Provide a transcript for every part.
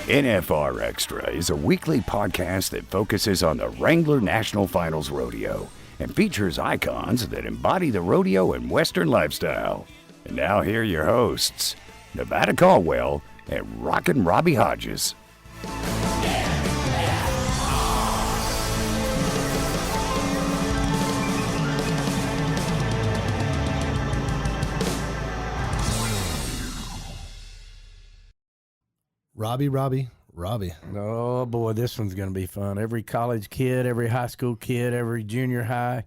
NFR Extra is a weekly podcast that focuses on the Wrangler National Finals Rodeo and features icons that embody the rodeo and Western lifestyle. And now here are your hosts, Nevada Caldwell and Rockin' Robbie Hodges. Robbie. Oh, boy, this one's going to be fun. Every college kid, every high school kid, every junior high,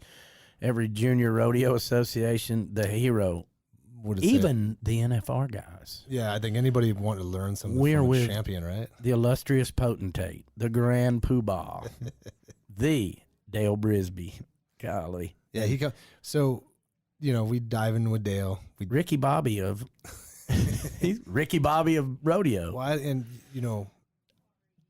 every junior rodeo association, the hero. Even the NFR guys. Yeah, I think anybody want to learn something from a champion, right? The illustrious potentate, the grand poobah, the Dale Brisby. Golly. Yeah, so, we dive in with Dale. Ricky Bobby of rodeo. Well, and,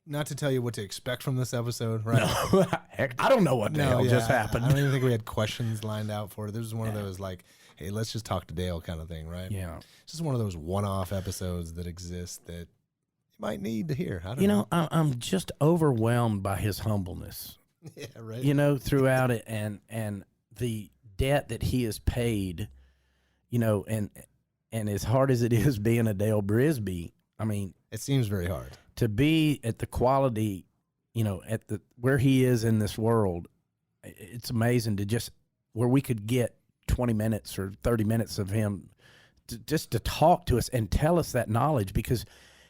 not to tell you what to expect from this episode, right? No, heck, I don't know what the hell just happened. I don't even think we had questions lined out for it. This was one of those, like, hey, let's just talk to Dale kind of thing, right? Yeah. It's just one of those one-off episodes that exist that you might need to hear. I don't know. I'm just overwhelmed by his humbleness. Yeah, right. Throughout it and the debt that he has paid, and as hard as it is being a Dale Brisby, I mean, it seems very hard to be at the quality, at the where he is in this world. It's amazing to just where we could get 20 minutes or 30 minutes of him just to talk to us and tell us that knowledge, because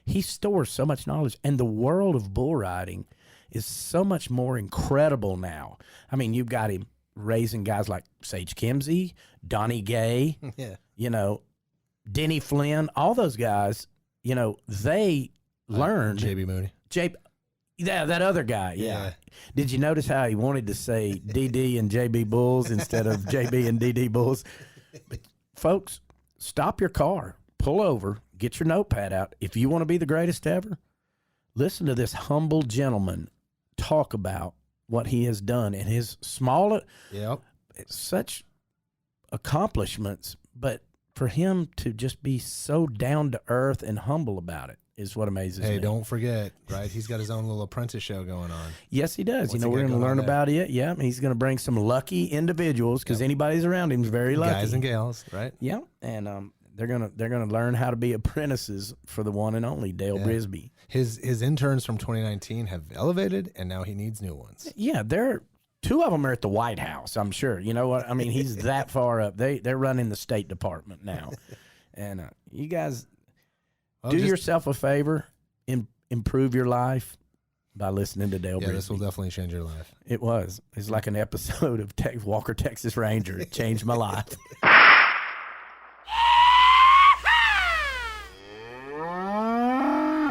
he stores so much knowledge, and the world of bull riding is so much more incredible now. I mean, you've got him raising guys like Sage Kimsey, Donnie Gay, Denny Flynn, all those guys, they learned. JB Mooney. That other guy, yeah. Did you notice how he wanted to say DD and JB Bulls instead of JB and DD Bulls? But folks, stop your car, pull over, get your notepad out. If you want to be the greatest ever, listen to this humble gentleman talk about what he has done and his small, such accomplishments, but for him to just be so down to earth and humble about it is what amazes me. Hey, don't forget, right? He's got his own little apprentice show going on. Yes, he does. We're going to learn about it. Yeah, he's going to bring some lucky individuals, because anybody's around him is very lucky. Guys and gals, right? Yeah, and they're gonna learn how to be apprentices for the one and only Dale Brisby. His interns from 2019 have elevated, and now he needs new ones. Yeah, two of them are at the White House, I'm sure. You know what? I mean, he's that far up. They're running the State Department now. And you guys do yourself a favor, improve your life by listening to Dale Brisby. This will definitely change your life. It was. It's like an episode of Walker, Texas Ranger. It changed my life.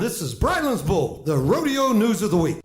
This is Bradland's Bull, the rodeo news of the week.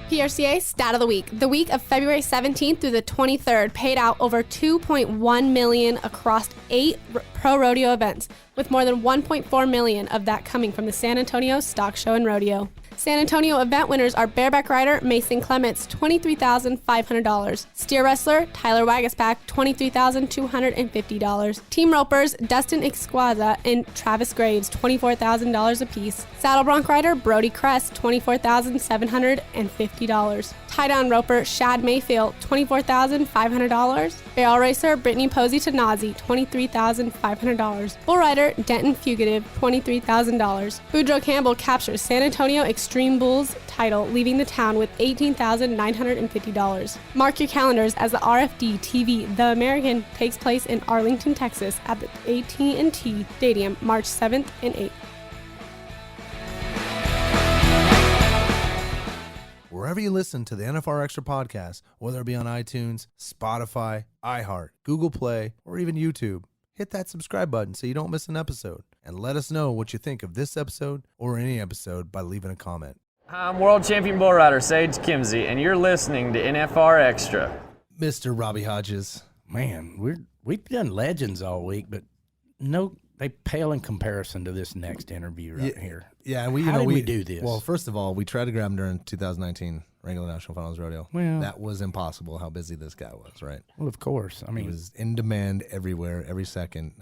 PRCA Stat of the Week. The week of February 17th through the 23rd paid out over $2.1 million across 8 pro rodeo events, with more than $1.4 million of that coming from the San Antonio Stock Show and Rodeo. San Antonio event winners are bareback rider Mason Clements, $23,500. Steer wrestler Tyler Wagasback, $23,250. Team ropers Dustin Exquaza and Travis Graves, $24,000 apiece. Saddle bronc rider Brody Crest, $24,750. Tie-down roper Shad Mayfield, $24,500. Barrel racer Brittany Posey Tanazi, $23,500. Bull rider Denton Fugitive, $23,000. Boudreaux Campbell captures San Antonio Extreme Bulls title, leaving the town with $18,950. Mark your calendars as the RFD TV The American takes place in Arlington, Texas at the AT&T Stadium March 7th and 8th. Wherever you listen to the NFR Extra podcast, whether it be on iTunes, Spotify, iHeart, Google Play, or even YouTube, hit that subscribe button so you don't miss an episode. And let us know what you think of this episode or any episode by leaving a comment. I'm world champion bull rider Sage Kimsey, and you're listening to NFR Extra. Mr. Robbie Hodges. Man, we've done legends all week, but no they pale in comparison to this next interview here. Yeah, and How did we do this? Well, first of all, we tried to grab him during 2019 Wrangler National Finals Rodeo. Well, that was impossible. How busy this guy was, right? Well, of course. I mean, he was in demand everywhere, every second,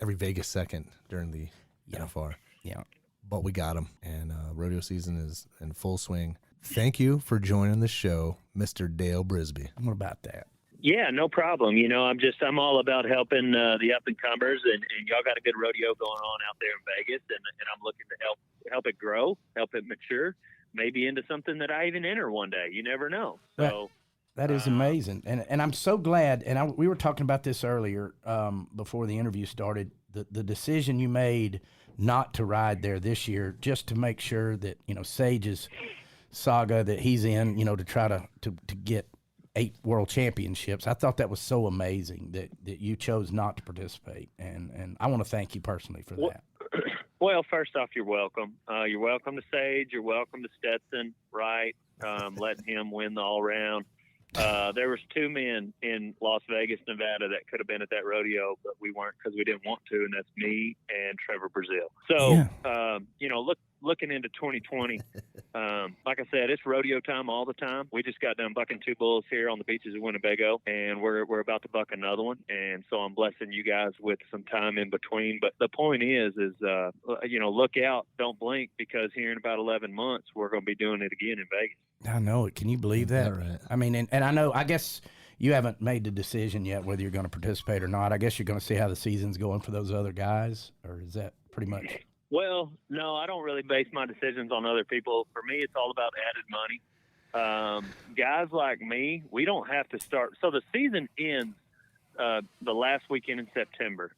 every Vegas second during the NFR. Yeah, but we got him, and rodeo season is in full swing. Thank you for joining the show, Mr. Dale Brisby. What about that? Yeah, no problem. You know, I'm all about helping the up and comers, and y'all got a good rodeo going on out there in Vegas, and I'm looking to help it grow, help it mature, maybe into something that I even enter one day. You never know. So that is amazing, and I'm so glad. And we were talking about this earlier before the interview started. The decision you made not to ride there this year, just to make sure that Sage's saga that he's in, to try to get 8 world championships. I thought that was so amazing that you chose not to participate, and I want to thank you personally for that. Well, first off, you're welcome. You're welcome to Sage. You're welcome to Stetson, right? Letting him win the all-around. There was 2 men in Las Vegas, Nevada that could have been at that rodeo, but we weren't because we didn't want to, and that's me and Trevor Brazil. So, looking into 2020, like I said, it's rodeo time all the time. We just got done bucking 2 bulls here on the beaches of Winnebago, and we're about to buck another one. And so I'm blessing you guys with some time in between. But the point is look out, don't blink, because here in about 11 months, we're going to be doing it again in Vegas. I know it. Can you believe that? Right. I mean, and I guess you haven't made the decision yet whether you're going to participate or not. I guess you're going to see how the season's going for those other guys, or is that pretty much? Well, no, I don't really base my decisions on other people. For me, it's all about added money. Guys like me, we don't have to start. So the season ends the last weekend in September.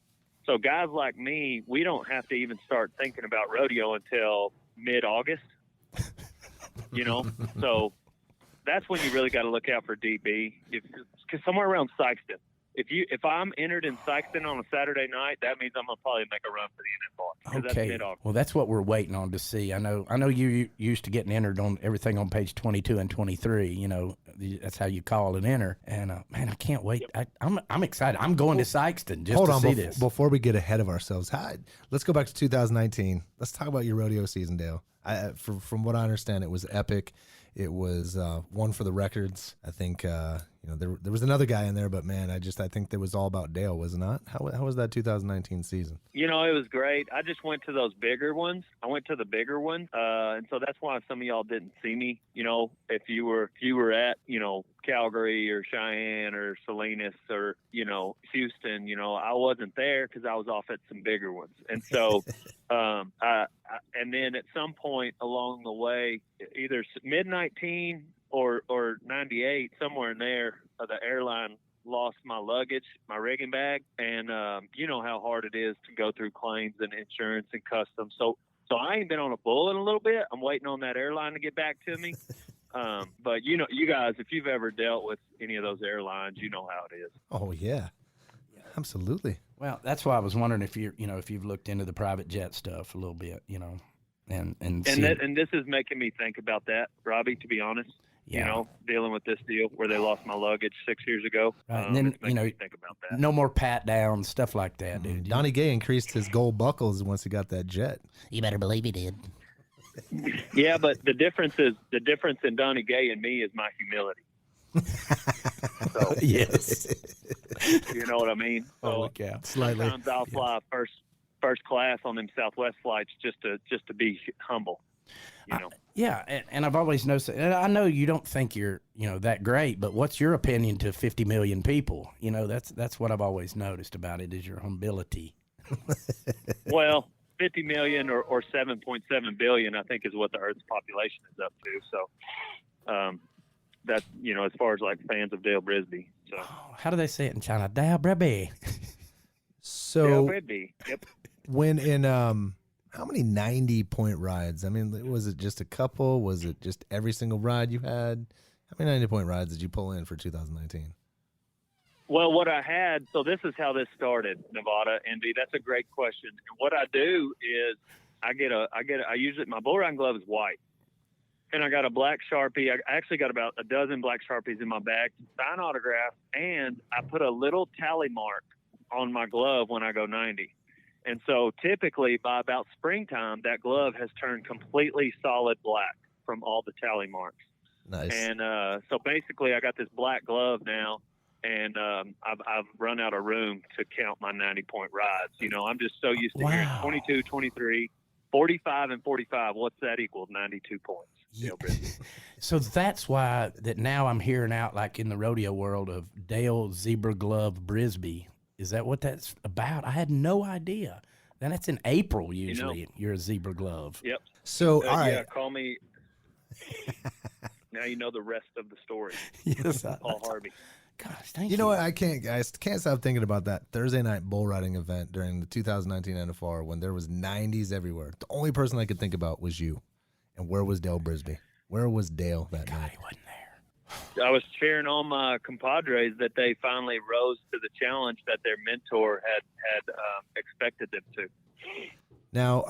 So guys like me, we don't have to even start thinking about rodeo until mid-August. So that's when you really got to look out for DB. Because somewhere around Sykeston, if I'm entered in Sykeston on a Saturday night, that means I'm gonna probably make a run for the NFR. Okay. That's well, that's what we're waiting on to see. I know you used to getting entered on everything on page 22 and 23. That's how you call and enter. And man, I can't wait. Yep. I'm excited. I'm going to Sykeston just to see this. Before we get ahead of ourselves, let's go back to 2019. Let's talk about your rodeo season, Dale. From what I understand, it was epic. It was one for the records. I think there was another guy in there, but man, I think that was all about Dale, was it not? How was that 2019 season? It was great. I just went to those bigger ones. I went to the bigger ones, and so that's why some of y'all didn't see me. If you were at Calgary or Cheyenne or Salinas or Houston, I wasn't there because I was off at some bigger ones, and so. And then at some point along the way, either mid-19 or 98, somewhere in there, the airline lost my luggage, my rigging bag, and you know how hard it is to go through claims and insurance and customs. So I ain't been on a bull in a little bit. I'm waiting on that airline to get back to me. But you guys, if you've ever dealt with any of those airlines, you know how it is. Oh yeah, absolutely. Well, that's why I was wondering if you've looked into the private jet stuff a little bit, and this is making me think about that, Robbie. To be honest, dealing with this deal where they lost my luggage 6 years ago. Right. And then me think about that. No more pat downs, stuff like that, dude. Donnie Gay increased his gold buckles once he got that jet. You better believe he did. Yeah, but the difference in Donnie Gay and me is my humility. So, yes. You know what I mean? Holy cow. Slightly. Sometimes I'll fly first class on them Southwest flights just to be humble. And I've always noticed, and I know you don't think you're that great, but what's your opinion to 50 million people? That's what I've always noticed about it, is your humility. Well, 50 million or 7.7 billion, I think, is what the Earth's population is up to. So, that's as far as like fans of Dale Brisby. So how do they say it in China? Dale Brisby. So Dale Brisby. Yep. When in how many 90-point rides? I mean, was it just a couple? Was it just every single ride you had? How many 90-point rides did you pull in for 2019? Well, what I had, so this is how this started, Nevada, Indy. That's a great question. And what I do is I usually, my bull riding glove is white. And I got a black Sharpie. I actually got about a dozen black Sharpies in my bag to sign autographs, and I put a little tally mark on my glove when I go 90. And so typically by about springtime, that glove has turned completely solid black from all the tally marks. Nice. And so basically I got this black glove now, and I've run out of room to count my 90-point rides. You know, I'm just so used to hearing 22, 23, 45, and 45. What's that equal? 92 points. Yeah. So that's why that now I'm hearing out, like in the rodeo world, of Dale Zebra Glove Brisby. Is that what that's about? I had no idea. Then that's in April usually. You know, you're a zebra glove. Yep. So, all right. Yeah, call me. Now you know the rest of the story. Yes, Paul Harvey. Gosh, thank you. You know what? I can't stop thinking about that Thursday night bull riding event during the 2019 NFR when there was 90s everywhere. The only person I could think about was you. And where was Dale Brisby? Where was Dale that night? He wasn't there. I was cheering on my compadres that they finally rose to the challenge that their mentor had expected them to. Now,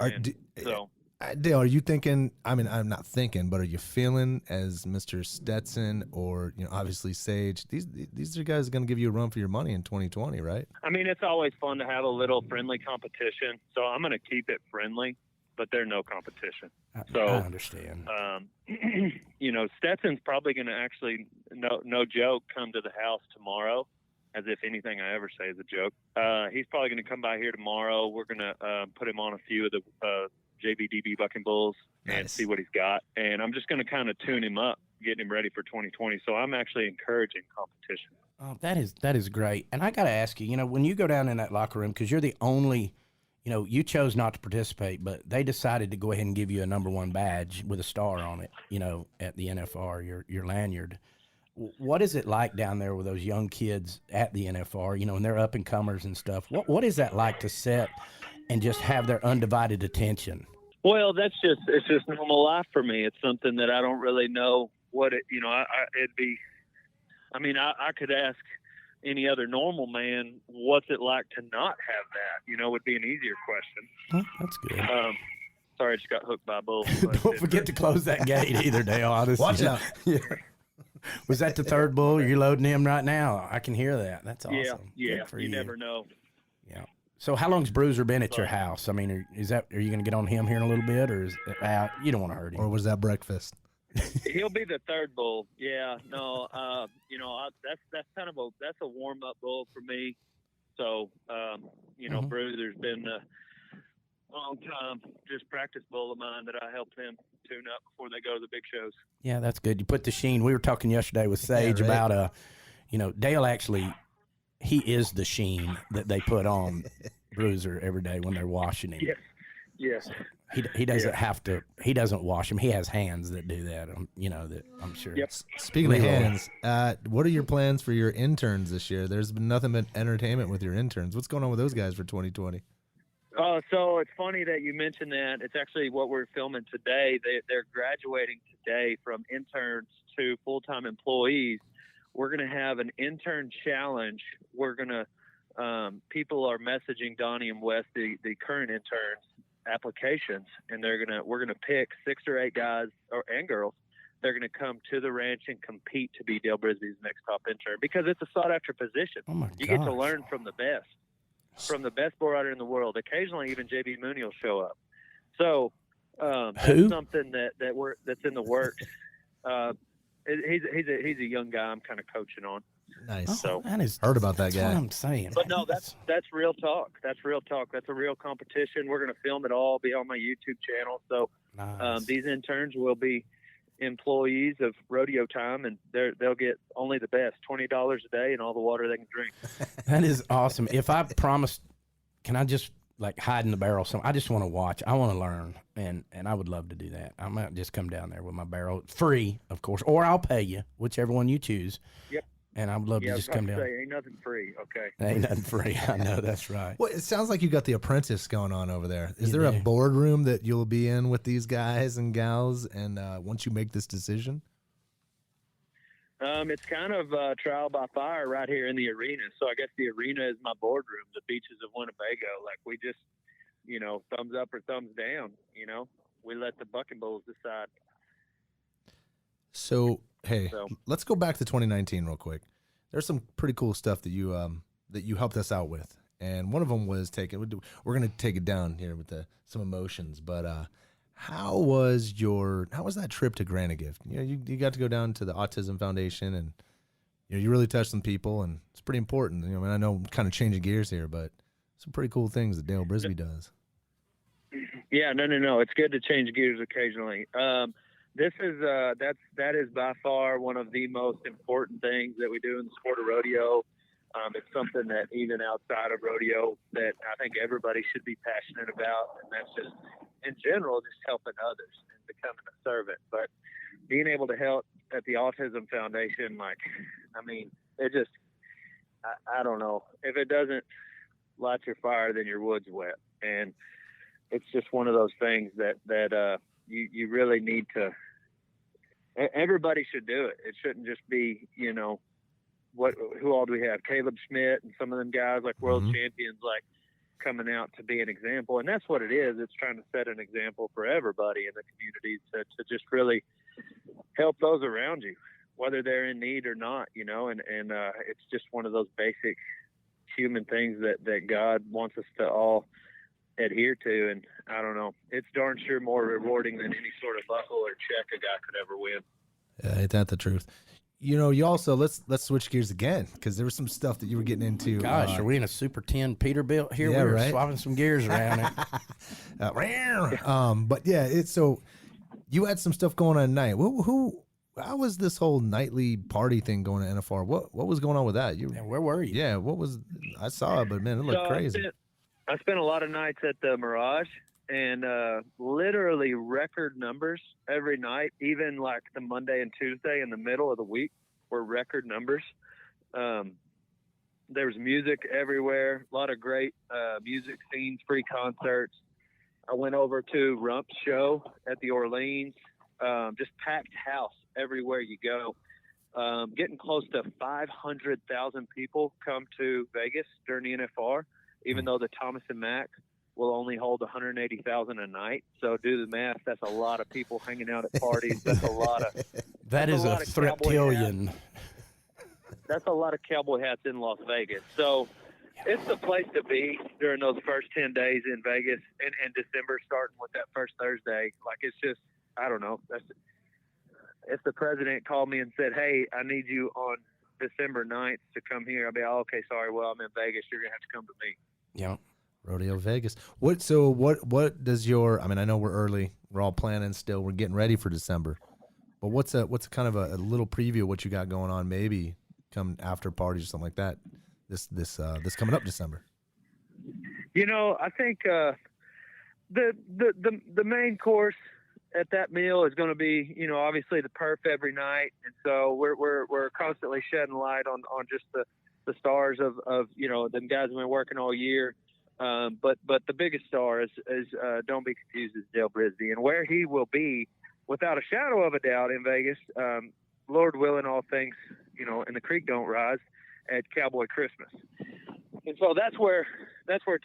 Dale, are you thinking? I mean, I'm not thinking, but are you feeling as Mr. Stetson or obviously Sage? These are guys going to give you a run for your money in 2020, right? I mean, it's always fun to have a little friendly competition, so I'm going to keep it friendly, but they're no competition. So I understand. Stetson's probably going to actually, no joke, come to the house tomorrow, as if anything I ever say is a joke. He's probably going to come by here tomorrow. We're going to put him on a few of the JBDB bucking bulls and see what he's got. And I'm just going to kind of tune him up, getting him ready for 2020. So I'm actually encouraging competition. Oh, that is great. And I got to ask you, when you go down in that locker room, because you're the only, you chose not to participate, but they decided to go ahead and give you a #1 badge with a star on it, at the NFR, your lanyard. What is it like down there with those young kids at the NFR, and they're up and comers and stuff? What is that like to sit and just have their undivided attention? Well, it's just normal life for me. It's something that I don't really know what it, I could ask any other normal man, what's it like to not have that, would be an easier question. Oh, that's good. Sorry, I just got hooked by a bull. Don't forget to close that gate either, Dale. Honestly. Watch out. Yeah. Was that the third bull? You're loading him right now. I can hear that. That's awesome. Yeah. You never know. Yeah. So how long's Bruiser been at your house? I mean, are you going to get on him here in a little bit, or is it out? You don't want to hurt him. Or was that breakfast? He'll be the third bull. Yeah. No. That's kind of that's a warm up bull for me. So Bruiser's been a long time just practice bull of mine that I helped him tune up before they go to the big shows. Yeah, that's good. You put the sheen. We were talking yesterday with Sage about Dale actually. He is the sheen that they put on Bruiser every day when they're washing him. Yes. He doesn't have to. He doesn't wash him. He has hands that do that. That I'm sure. Yep. Speaking of hands, what are your plans for your interns this year? There's been nothing but entertainment with your interns. What's going on with those guys for 2020? So it's funny that you mentioned that. It's actually what we're filming today. They're graduating today from interns to full-time employees. We're going to have an intern challenge. We're going to people are messaging Donnie and Wes, the current interns, applications, and we're going to pick 6 or 8 guys and girls. They're going to come to the ranch and compete to be Dale Brisby's next top intern because it's a sought after position. Oh my you get to learn from the best bull rider in the world. Occasionally even JB Mooney will show up. So that's something that's in the works. He's a young guy I'm kind of coaching on. Nice. So heard about that guy. That's what I'm saying. But no, that's real talk. That's real talk. That's a real competition. We're going to film it all, be on my YouTube channel. So nice. These interns will be employees of Rodeo Time, and they'll get only the best, $20 a day and all the water they can drink. That is awesome. If I promised, can I just hide in the barrel? I just want to watch. I want to learn, and I would love to do that. I might just come down there with my barrel, free, of course, or I'll pay you, whichever one you choose. Yep. And I would love to just come down. Ain't nothing free, okay? Ain't nothing free. I know, that's right. Well, it sounds like you got the apprentice going on over there. Is there a boardroom that you'll be in with these guys and gals? And once you make this decision, it's kind of trial by fire right here in the arena. So I guess the arena is my boardroom. The beaches of Winnebago, we just, thumbs up or thumbs down. We let the bucking bulls decide. So, hey, let's go back to 2019 real quick. There's some pretty cool stuff that you helped us out with. and one of them was we're going to take it down here with some emotions, but how was that trip to Grant a Gift? You got to go down to the Autism Foundation, and you really touched some people, and it's pretty important. I know I'm kind of changing gears here, but some pretty cool things that Dale Brisby does. Yeah, no. It's good to change gears occasionally. That is by far one of the most important things that we do in the sport of rodeo. It's something that even outside of rodeo that I think everybody should be passionate about, and that's just in general just helping others and becoming a servant. But being able to help at the Autism Foundation, it just I don't know, if it doesn't light your fire, then your wood's wet, and it's just one of those things that you really need to. Everybody should do it. It shouldn't just be, who all do we have? Caleb Schmidt and some of them guys like world champions, like coming out to be an example. And that's what it is. It's trying to set an example for everybody in the community to just really help those around you, whether they're in need or not, and it's just one of those basic human things that God wants us to all adhere to. And I don't know, it's darn sure more rewarding than any sort of buckle or check a guy could ever win. Yeah, ain't that the truth? You also let's switch gears again, because there was some stuff that you were getting into. Gosh, are we in a Super 10 Peterbilt here? Yeah, We're right? swapping some gears around. But yeah, it's so you had some stuff going on at night. How was this whole nightly party thing going at NFR? What was going on with that? Where were you? Yeah, I saw it, but man, it looked crazy. I spent a lot of nights at the Mirage, and literally record numbers every night, even like the Monday and Tuesday in the middle of the week were record numbers. There was music everywhere, a lot of great music scenes, free concerts. I went over to Rump's show at the Orleans, just packed house everywhere you go. Getting close to 500,000 people come to Vegas during the NFR, even though the Thomas and Mack will only hold 180,000 a night. So do the math. That's a lot of people hanging out at parties. That's a lot of. That is a thretillion. That's a lot of cowboy hats in Las Vegas. So it's the place to be during those first 10 days in Vegas in December, starting with that first Thursday. Like, it's just, I don't know. If the president called me and said, "Hey, I need you on December 9th to come here," I'd be, "Oh, okay, sorry. Well, I'm in Vegas. You're going to have to come to me." Yeah. Rodeo Vegas. What does I know we're early. We're all planning still. We're getting ready for December. But what's kind of a little preview of what you got going on, maybe come after parties or something like that this coming up December? I think the main course at that meal is going to be, obviously the perf every night. And so we're constantly shedding light on just the stars of them guys have been working all year. But the biggest star is don't be confused, is Dale Brisby, and where he will be without a shadow of a doubt in Vegas, Lord willing, all things, and the creek don't rise, at Cowboy Christmas. And so that's where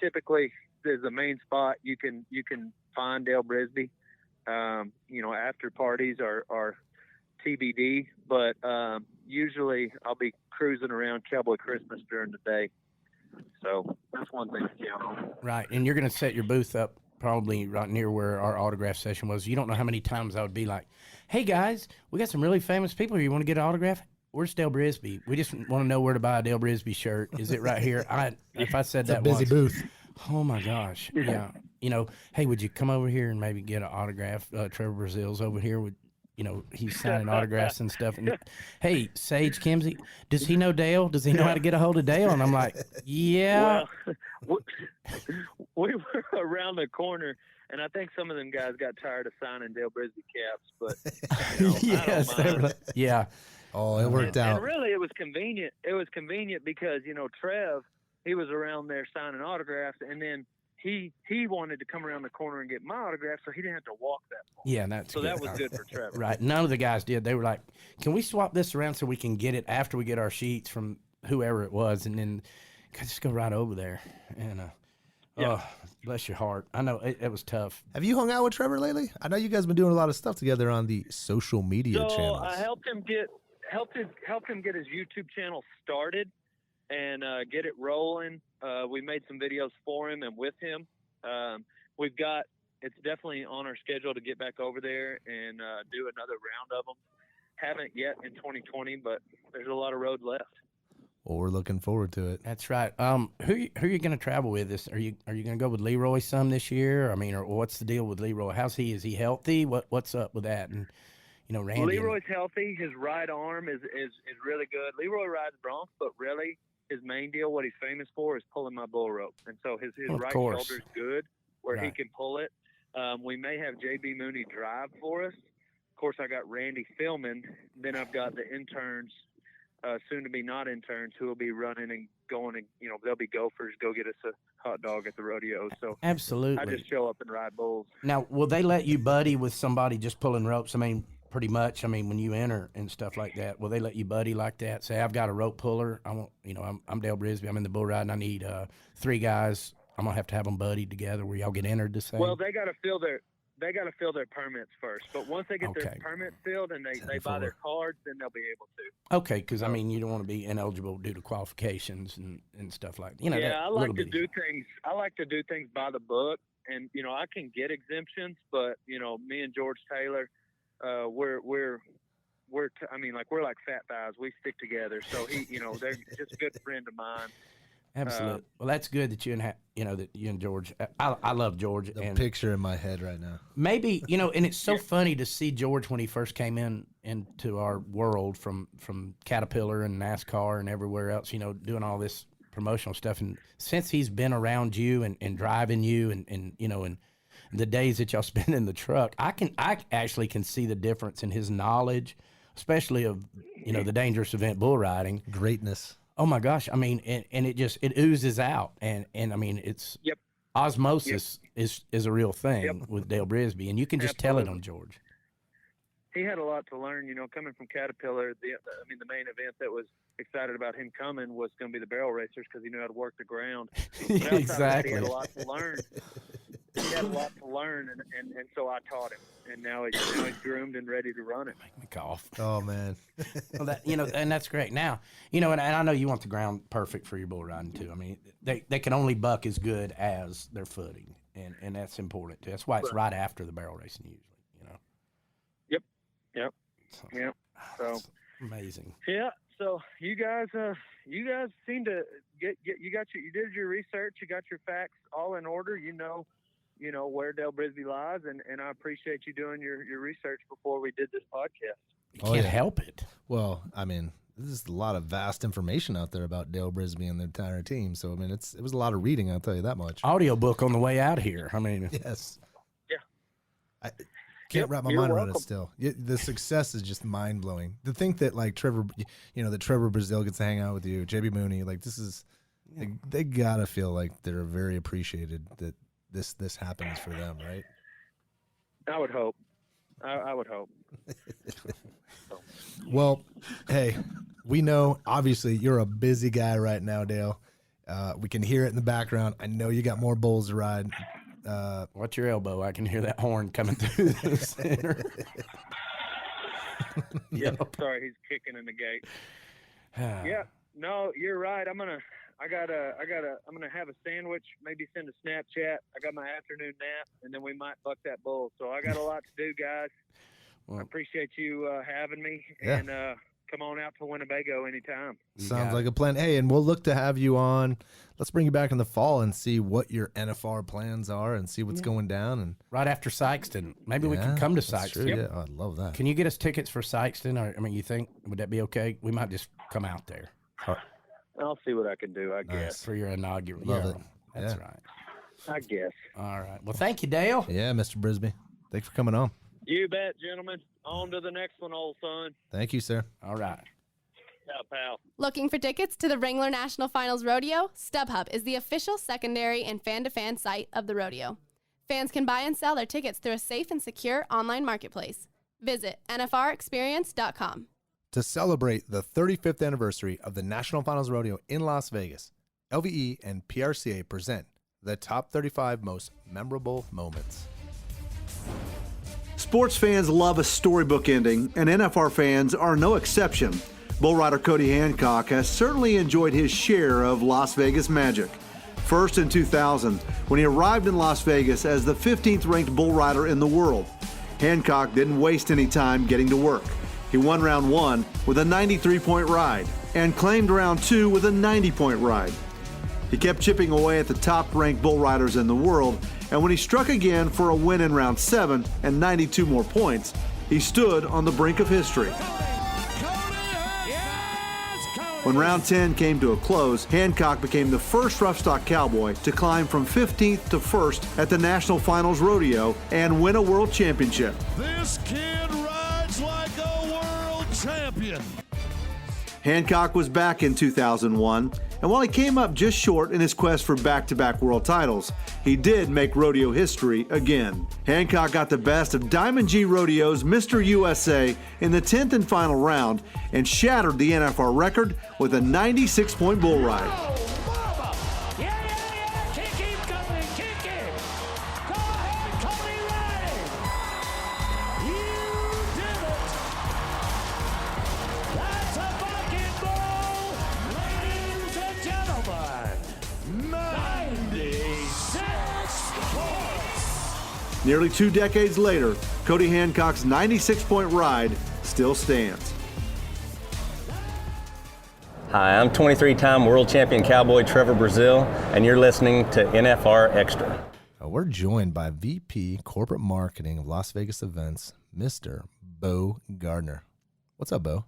typically is the main spot you can find Dale Brisby. After parties are TBD, but usually I'll be cruising around Cowboy Christmas during the day. So that's one thing to count on. Right, and you're going to set your booth up probably right near where our autograph session was. You don't know how many times I would be like, "Hey guys, we got some really famous people here. You want to get an autograph? Where's Dale Brisby? We just want to know where to buy a Dale Brisby shirt. Is it right here?" If I said that busy once, booth. Oh my gosh, yeah. Hey, would you come over here and maybe get an autograph? Trevor Brazil's over here with, he's signing autographs and stuff. And hey, Sage Kimsey, does he know Dale? Does he know how to get a hold of Dale? And I'm like, yeah. Well, we were around the corner, and I think some of them guys got tired of signing Dale Brisby caps, but yes, I don't mind. Yeah. Oh, it worked out. And really, it was convenient. It was convenient because Trev, he was around there signing autographs, and then he wanted to come around the corner and get my autograph, so he didn't have to walk that far. Yeah, that's so good. that was good for Trevor. Right. None of the guys did. They were like, "Can we swap this around so we can get it after we get our sheets from whoever it was, and then just go right over there?" And oh, bless your heart. I know it was tough. Have you hung out with Trevor lately? I know you guys been doing a lot of stuff together on the social media channels. I helped him get his YouTube channel started. and get it rolling. We made some videos for him and with him. It's definitely on our schedule to get back over there and do another round of them. Haven't yet in 2020, but there's a lot of road left. Well, we're looking forward to it. That's right. Who are you going to travel with? Are you going to go with Leroy some this year? I mean, or what's the deal with Leroy? How's he? Is he healthy? What's up with that? And Randy. Leroy's healthy. His right arm is really good. Leroy rides broncs, but really his main deal, what he's famous for, is pulling my bull rope. And so his right shoulder's good, where he can pull it. We may have JB Mooney drive for us. Of course, I got Randy filming. Then I've got the interns, soon to be not interns, who will be running and going, and they'll be gophers. Go get us a hot dog at the rodeo. So absolutely, I just show up and ride bulls. Now, will they let you buddy with somebody just pulling ropes? I mean, pretty much. I mean, when you enter and stuff like that, will they let you buddy like that? Say, I've got a rope puller. I want, I'm Dale Brisby. I'm in the bull ride, and I need 3 guys. I'm gonna have to have them buddied together. Where y'all get entered the same? Well, they got to fill their permits first. But once they get their permits filled and they buy their cards, then they'll be able to. Okay, because I mean, you don't want to be ineligible due to qualifications and stuff like that. Yeah, I like to do things. I like to do things by the book, and I can get exemptions, but me and George Taylor, we're like fat thighs. We stick together. So they're just a good friend of mine. Absolutely. Well, that's good that you and George. I love George. The picture in my head right now. Maybe and it's so funny to see George when he first came into our world from Caterpillar and NASCAR and everywhere else. Doing all this promotional stuff, and since he's been around you and driving you and the days that y'all spend in the truck, I actually can see the difference in his knowledge, especially of the dangerous event bull riding. Greatness. Oh my gosh! I mean, and it oozes out, and I mean, it's osmosis is a real thing with Dale Brisby, and you can just tell it on George. He had a lot to learn, coming from Caterpillar. The main event that was excited about him coming was going to be the barrel racers because he knew how to work the ground. Exactly. He had a lot to learn. And so I taught him, and now he's groomed and ready to run it. Make me cough. Oh man. Well, that and that's great. Now, and I know you want the ground perfect for your bull riding too. I mean, they can only buck as good as their footing, and that's important too. That's why it's right after the barrel racing usually. Yep. So amazing. Yeah. So you guys seem to you did your research, you got your facts all in order. You know where Dale Brisby lies, and I appreciate you doing your research before we did this podcast. You can't help it. Well, I mean, there's a lot of vast information out there about Dale Brisby and the entire team. So I mean, it was a lot of reading. I'll tell you that much. Audiobook on the way out here. I mean, yes. Yeah. I can't wrap my mind around it still. The success is just mind blowing. To think that like Trevor, that Trevor Brazil gets to hang out with you, JB Mooney, like this is, they gotta feel like they're very appreciated that this happens for them, right? I would hope. I would hope. Well, hey, we know obviously you're a busy guy right now, Dale. We can hear it in the background. I know you got more bulls to ride. Watch your elbow. I can hear that horn coming through the center. Sorry, he's kicking in the gate. Yeah, no, you're right. I'm gonna have a sandwich, maybe send a Snapchat. I got my afternoon nap, and then we might buck that bull. So I got a lot to do, guys. Well, I appreciate you having me, and come on out to Winnebago anytime. Sounds like a plan. Hey, and we'll look to have you on. Let's bring you back in the fall and see what your NFR plans are and see what's going down. And right after Sykeston, maybe we can come to Sykeston. Yeah, I'd love that. Can you get us tickets for Sykeston? Or you think would that be okay? We might just come out there. I'll see what I can do. I guess for your inaugural. Love it. That's right. I guess. All right. Well, thank you, Dale. Yeah, Mr. Brisby. Thanks for coming on. You bet, gentlemen. On to the next one, old son. Thank you, sir. All right. Yeah, pal. Looking for tickets to the Wrangler National Finals Rodeo? StubHub is the official secondary and fan-to-fan site of the rodeo. Fans can buy and sell their tickets through a safe and secure online marketplace. Visit nfrexperience.com. To celebrate the 35th anniversary of the National Finals Rodeo in Las Vegas, LVE and PRCA present the top 35 most memorable moments. Sports fans love a storybook ending, and NFR fans are no exception. Bull rider Cody Hancock has certainly enjoyed his share of Las Vegas magic. First in 2000, when he arrived in Las Vegas as the 15th ranked bull rider in the world. Hancock didn't waste any time getting to work. He won round 1 with a 93-point ride and claimed round 2 with a 90-point ride. He kept chipping away at the top-ranked bull riders in the world, and when he struck again for a win in round 7 and 92 more points, he stood on the brink of history. When round 10 came to a close, Hancock became the first roughstock cowboy to climb from 15th to 1st at the National Finals Rodeo and win a world championship. This kid rides like a world champion. Hancock was back in 2001, and while he came up just short in his quest for back-to-back world titles, he did make rodeo history again. Hancock got the best of Diamond G Rodeo's Mr. USA in the 10th and final round and shattered the NFR record with a 96-point bull ride. Nearly 2 decades later, Cody Hancock's 96-point ride still stands. Hi, I'm 23-time world champion cowboy Trevor Brazil, and you're listening to NFR Extra. We're joined by VP Corporate Marketing of Las Vegas Events, Mr. Bo Gardner. What's up, Bo?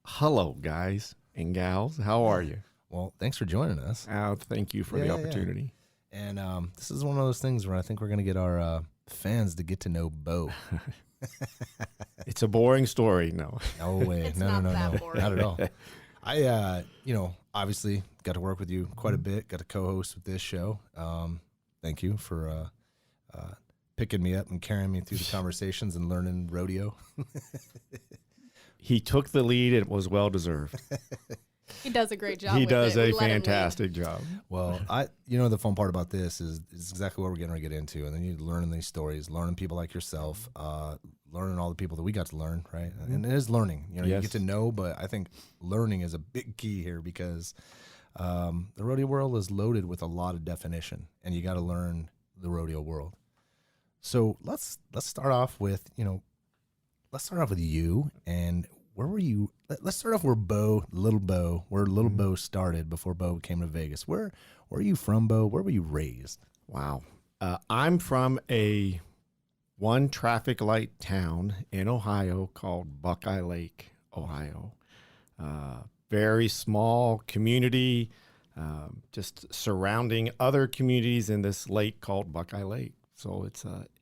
Hello, guys and gals. How are you? Well, thanks for joining us. Thank you for the opportunity. Yeah. And this is one of those things where I think we're going to get our fans to get to know Bo. It's a boring story. No way. It's no, not boring. not at all. I obviously got to work with you quite a bit, got to co-host with this show. Thank you for picking me up and carrying me through the conversations and learning rodeo. He took the lead. It was well-deserved. He does a great job. He with does it. a fantastic job. Well, the fun part about this is exactly what we're getting ready to get into. And then you're learning these stories, learning people like yourself, learning all the people that we got to learn, right? And it is learning. You Yes. get to know, but I think learning is a big key here because the rodeo world is loaded with a lot of definition, and you got to learn the rodeo world. So let's start off with you and where were you? Let's start off where little Bo started before Bo came to Vegas. Where are you from, Bo? Where were you raised? Wow. I'm from a one traffic light town in Ohio called Buckeye Lake, Ohio. Very small community, just surrounding other communities in this lake called Buckeye Lake. So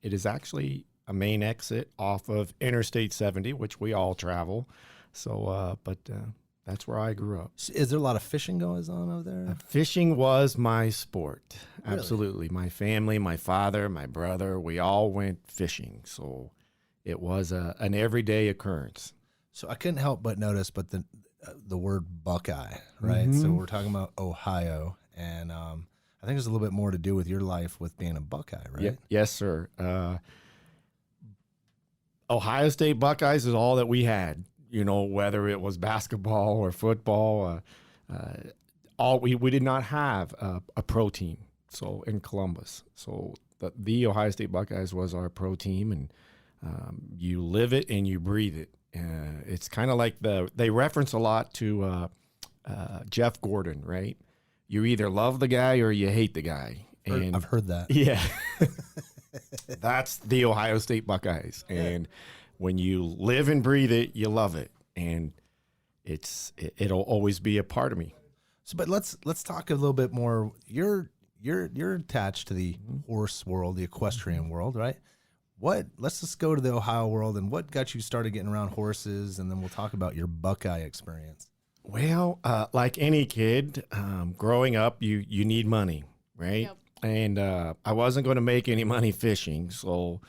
it is actually a main exit off of Interstate 70, which we all travel. So, but that's where I grew up. Is there a lot of fishing going on over there? Fishing was my sport. Really? Absolutely. My family, my father, my brother, we all went fishing. So it was an everyday occurrence. So I couldn't help but notice, but the word Buckeye, right? Mm-hmm. So we're talking about Ohio, and I think there's a little bit more to do with your life with being a Buckeye, right? Yeah, yes, sir. Ohio State Buckeyes is all that we had. Whether it was basketball or football, we did not have a pro team. So in Columbus, so the Ohio State Buckeyes was our pro team, and you live it and you breathe it. It's kind of like they reference a lot to Jeff Gordon, right? You either love the guy or you hate the guy. And I've heard that. Yeah, that's the Ohio State Buckeyes, and when you live and breathe it, you love it, and it'll always be a part of me. So, but let's talk a little bit more. You're attached to the horse world, the equestrian world, right? Let's just go to the Ohio world, and what got you started getting around horses, and then we'll talk about your Buckeye experience. Well, like any kid, growing up, you need money, right? Yep. And I wasn't going to make any money fishing, so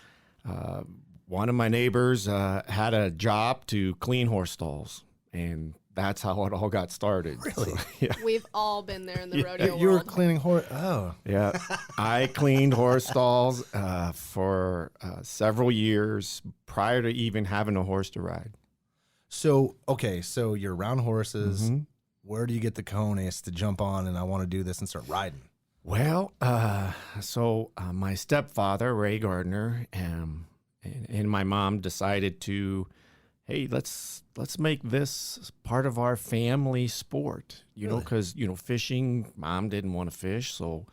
one of my neighbors had a job to clean horse stalls, and that's how it all got started. Really? So, yeah. We've all been there in the rodeo world. You were cleaning horse. Oh, yeah. I cleaned horse stalls for several years prior to even having a horse to ride. So, okay, so you're around horses. Where do you get the cojones to jump on and I want to do this and start riding? Well, my stepfather, Ray Gardner, and my mom decided to, hey, let's make this part of our family sport, you know, because, you know, fishing, mom didn't want to fish, so.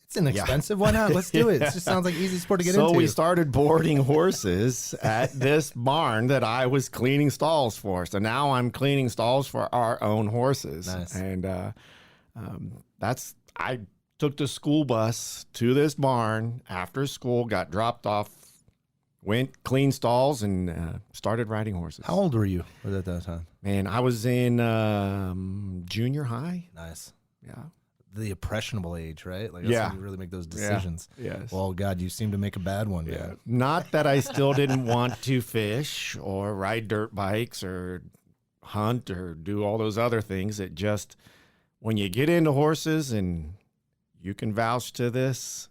It's inexpensive. Why not? Let's do it. It just sounds like easy sport to get into. So we started boarding horses at this barn that I was cleaning stalls for. So now I'm cleaning stalls for our own horses. Nice. And I took the school bus to this barn after school, got dropped off, went cleaned stalls, and started riding horses. How old were you at that time? Man, I was in junior high. Nice. Yeah. The impressionable age, right? Like that's when you really make those decisions. Yeah. Yes. Well, God, you seem to make a bad one. Yeah. Man. Not that I still didn't want to fish or ride dirt bikes or hunt or do all those other things. It just, when you get into horses, and you can vouch to this,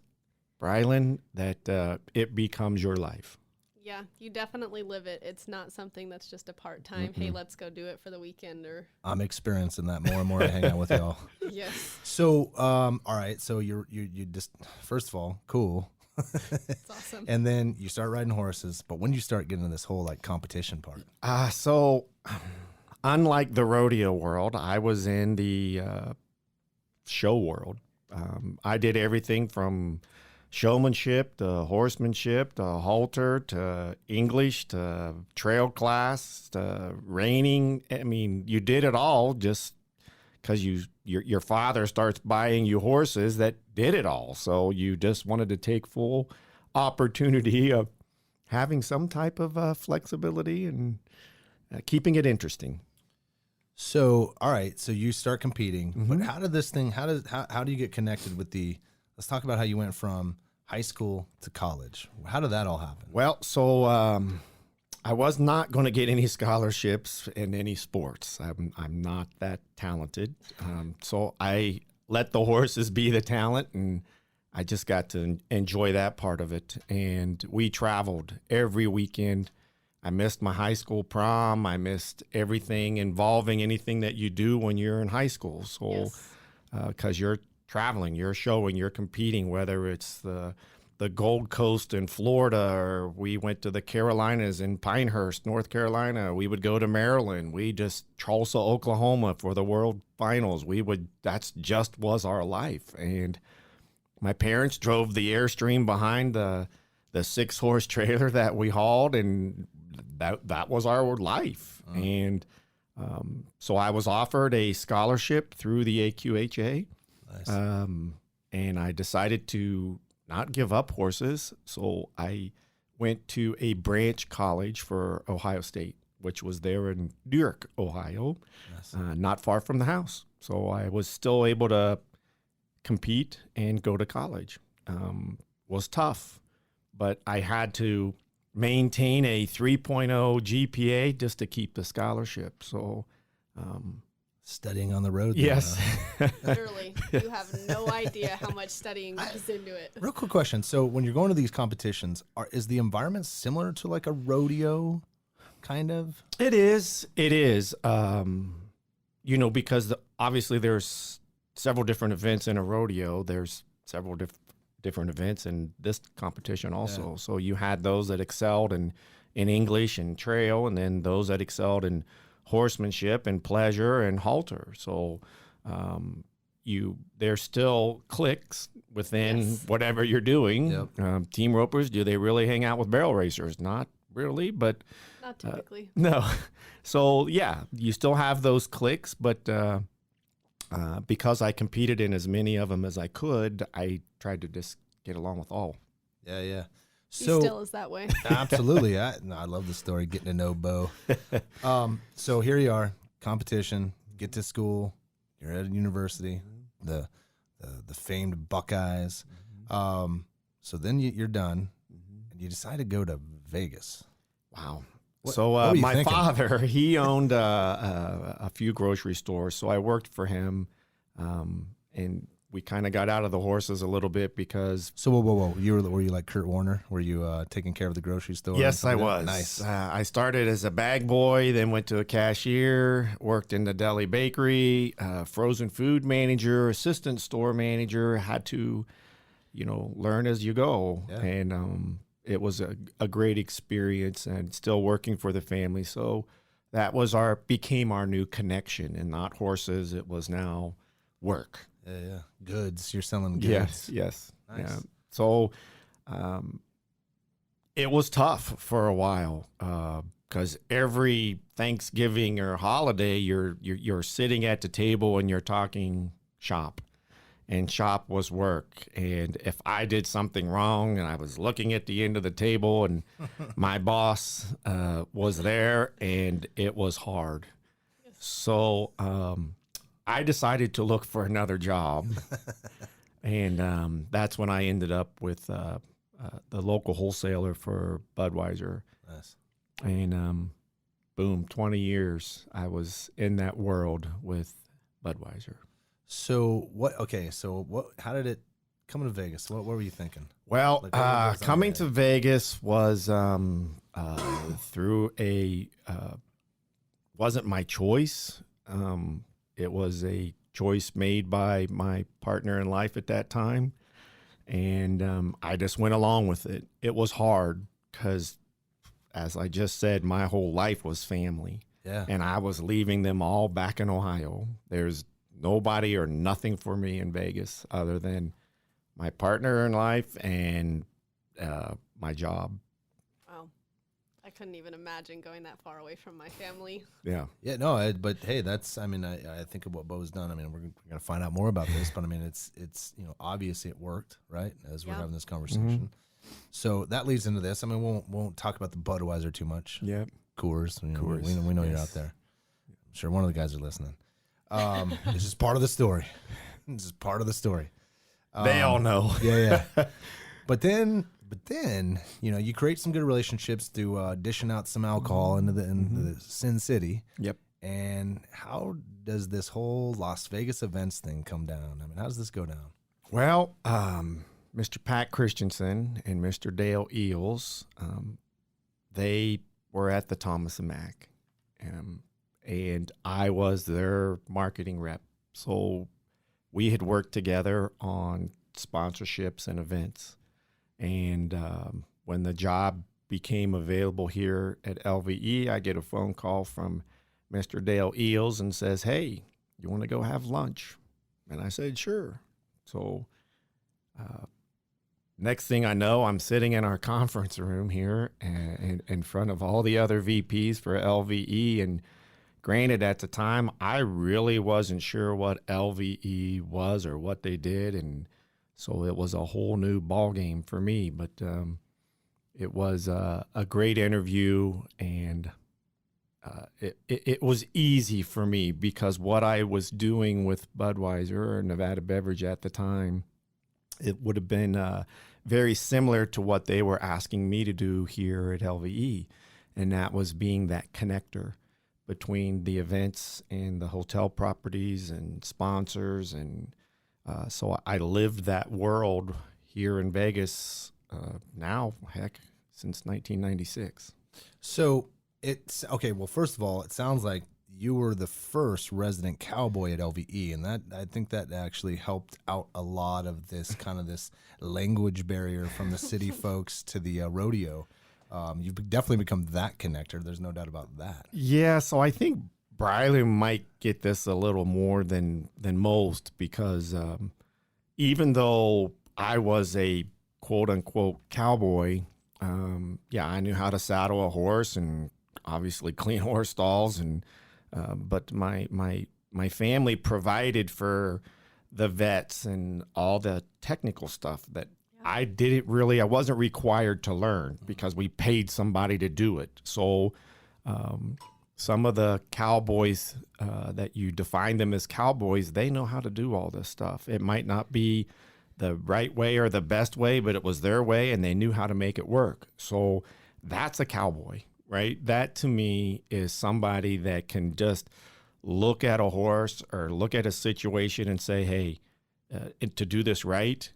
Brylan, that it becomes your life. Yeah, you definitely live it. It's not something that's just a part-time, hey, let's go do it for the weekend. Or I'm experiencing that more and more. I hang out with y'all. Yes. So, all right. So you just, first of all, cool. It's awesome. And then you start riding horses. But when do you start getting into this whole like competition part? So unlike the rodeo world, I was in the show world. I did everything from showmanship to horsemanship to halter to English to trail class to reining. I mean, you did it all just because your father starts buying you horses that did it all. So you just wanted to take full opportunity of having some type of flexibility and keeping it interesting. So, all right. So you start competing. But how did this thing? How do you get connected with the? Let's talk about how you went from high school to college. How did that all happen? Well, so I was not going to get any scholarships in any sports. I'm not that talented. So I let the horses be the talent, and I just got to enjoy that part of it. And we traveled every weekend. I missed my high school prom. I missed everything involving anything that you do when you're in high school. So, because you're traveling, you're showing, you're competing, whether it's the Gold Coast in Florida, or we went to the Carolinas in Pinehurst, North Carolina. We would go to Maryland. We just Tulsa, Oklahoma for the World Finals. That's just was our life. And my parents drove the Airstream behind the 6-horse trailer that we hauled, and that was our life. And so I was offered a scholarship through the AQHA. Nice. And I decided to not give up horses. So I went to a branch college for Ohio State, which was there in Newark, Ohio, not far from the house. So I was still able to compete and go to college. Was tough, but I had to maintain a 3.0 GPA just to keep the scholarship. So, studying on the road. Yes. Literally, you have no idea how much studying goes into it. Real quick question. So when you're going to these competitions, is the environment similar to like a rodeo kind of? It is. It is. Because obviously there's several different events in a rodeo. There's several different events in this competition also. Yeah. So you had those that excelled in English and trail, and then those that excelled in horsemanship and pleasure and halter. So there's still cliques within whatever you're doing. Yep. Team ropers, do they really hang out with barrel racers? Not really, but not typically. No. So yeah, you still have those cliques, but because I competed in as many of them as I could, I tried to just get along with all. Yeah. So, he still is that way. Absolutely. I love the story, getting to know Bo. So here you are, competition, get to school, you're at a university, the famed Buckeyes. So then you're done, and you decide to go to Vegas. Wow. So my father, he owned a few grocery stores, so I worked for him, and we kind of got out of the horses a little bit because. So whoa! Were you like Kurt Warner? Were you taking care of the grocery store? Yes, I was. Nice. I started as a bag boy, then went to a cashier, worked in the deli bakery, frozen food manager, assistant store manager. Had to, learn as you go, and it was a great experience, and still working for the family. So that was became our new connection, and not horses. It was now work. Yeah. Goods. You're selling goods. Yes. Nice. Yeah. So, it was tough for a while because every Thanksgiving or holiday, you're sitting at the table and you're talking shop, and shop was work. And if I did something wrong and I was looking at the end of the table and my boss was there, and it was hard. So, I decided to look for another job, and that's when I ended up with the local wholesaler for Budweiser. Nice. And boom, 20 years I was in that world with Budweiser. So what? Okay, so what? How did it come to Vegas? What were you thinking? Well, Like, coming to Vegas was through wasn't my choice. It was a choice made by my partner in life at that time, and I just went along with it. It was hard because, as I just said, my whole life was family, and I was leaving them all back in Ohio. There's nobody or nothing for me in Vegas other than my partner in life and my job. I couldn't even imagine going that far away from my family. Yeah. Yeah, no, but hey, I think of what Bo's done. I mean, we're going to find out more about this, but I mean, it's obviously it worked, right? As we're having this conversation. So that leads into this. I mean, won't talk about the Budweiser too much. Yeah. Coors. Coors. We know you're out there. I'm sure one of the guys are listening. It's just part of the story. This is part of the story. They all know. Yeah. But then, you create some good relationships through dishing out some alcohol into the Sin City. Yep. And how does this whole Las Vegas events thing come down? I mean, how does this go down? Well, Mr. Pat Christensen and Mr. Dale Eels, they were at the Thomas and Mack, and I was their marketing rep. So we had worked together on sponsorships and events. And when the job became available here at LVE, I get a phone call from Mr. Dale Eels and says, "Hey, you want to go have lunch?" And I said, "Sure." So next thing I know, I'm sitting in our conference room here and in front of all the other VPs for LVE. And granted, at the time, I really wasn't sure what LVE was or what they did. And so it was a whole new ball game for me, but it was a great interview, and it was easy for me because what I was doing with Budweiser or Nevada Beverage at the time, it would have been very similar to what they were asking me to do here at LVE, and that was being that connector between the events and the hotel properties and sponsors. And so I lived that world here in Vegas now, since 1996. So it's okay. Well, first of all, it sounds like you were the first resident cowboy at LVE, and that I think that actually helped out a lot of this kind of this language barrier from the city folks to the rodeo. You've definitely become that connector. There's no doubt about that. Yeah, so I think Briley might get this a little more than most because even though I was a quote-unquote cowboy, I knew how to saddle a horse and obviously clean horse stalls, and but my family provided for the vets and all the technical stuff that I wasn't required to learn because we paid somebody to do it. So some of the cowboys that you define them as cowboys, they know how to do all this stuff. It might not be the right way or the best way, but it was their way and they knew how to make it work. So that's a cowboy, right? That to me is somebody that can just look at a horse or look at a situation and say, hey, to do this right,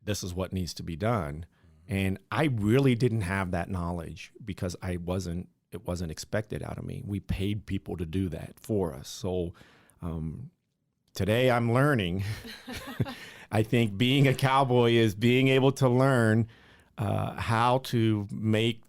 this is what needs to be done. And I really didn't have that knowledge because it wasn't expected out of me. We paid people to do that for us. So today I'm learning. I think being a cowboy is being able to learn how to make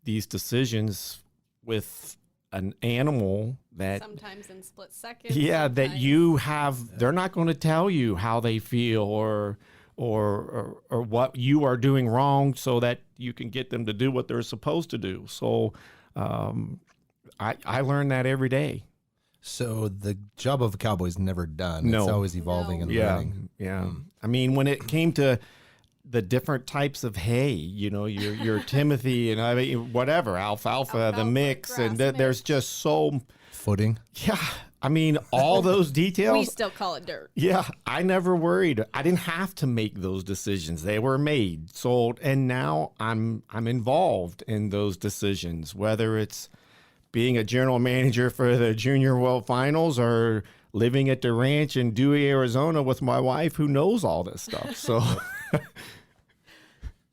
these decisions with an animal that sometimes in split seconds. Yeah, that you have. They're not going to tell you how they feel or what you are doing wrong, so that you can get them to do what they're supposed to do. So I learn that every day. So the job of a cowboy is never done. No. It's always evolving and learning. Yeah. I mean, when it came to the different types of hay, your Timothy and I mean, whatever, alfalfa, the mix, and there's just so footing. Yeah. I mean, all those details. We still call it dirt. Yeah. I never worried. I didn't have to make those decisions. They were made. So, and now I'm involved in those decisions, whether it's being a general manager for the Junior World Finals or living at the ranch in Dewey, Arizona with my wife who knows all this stuff. So,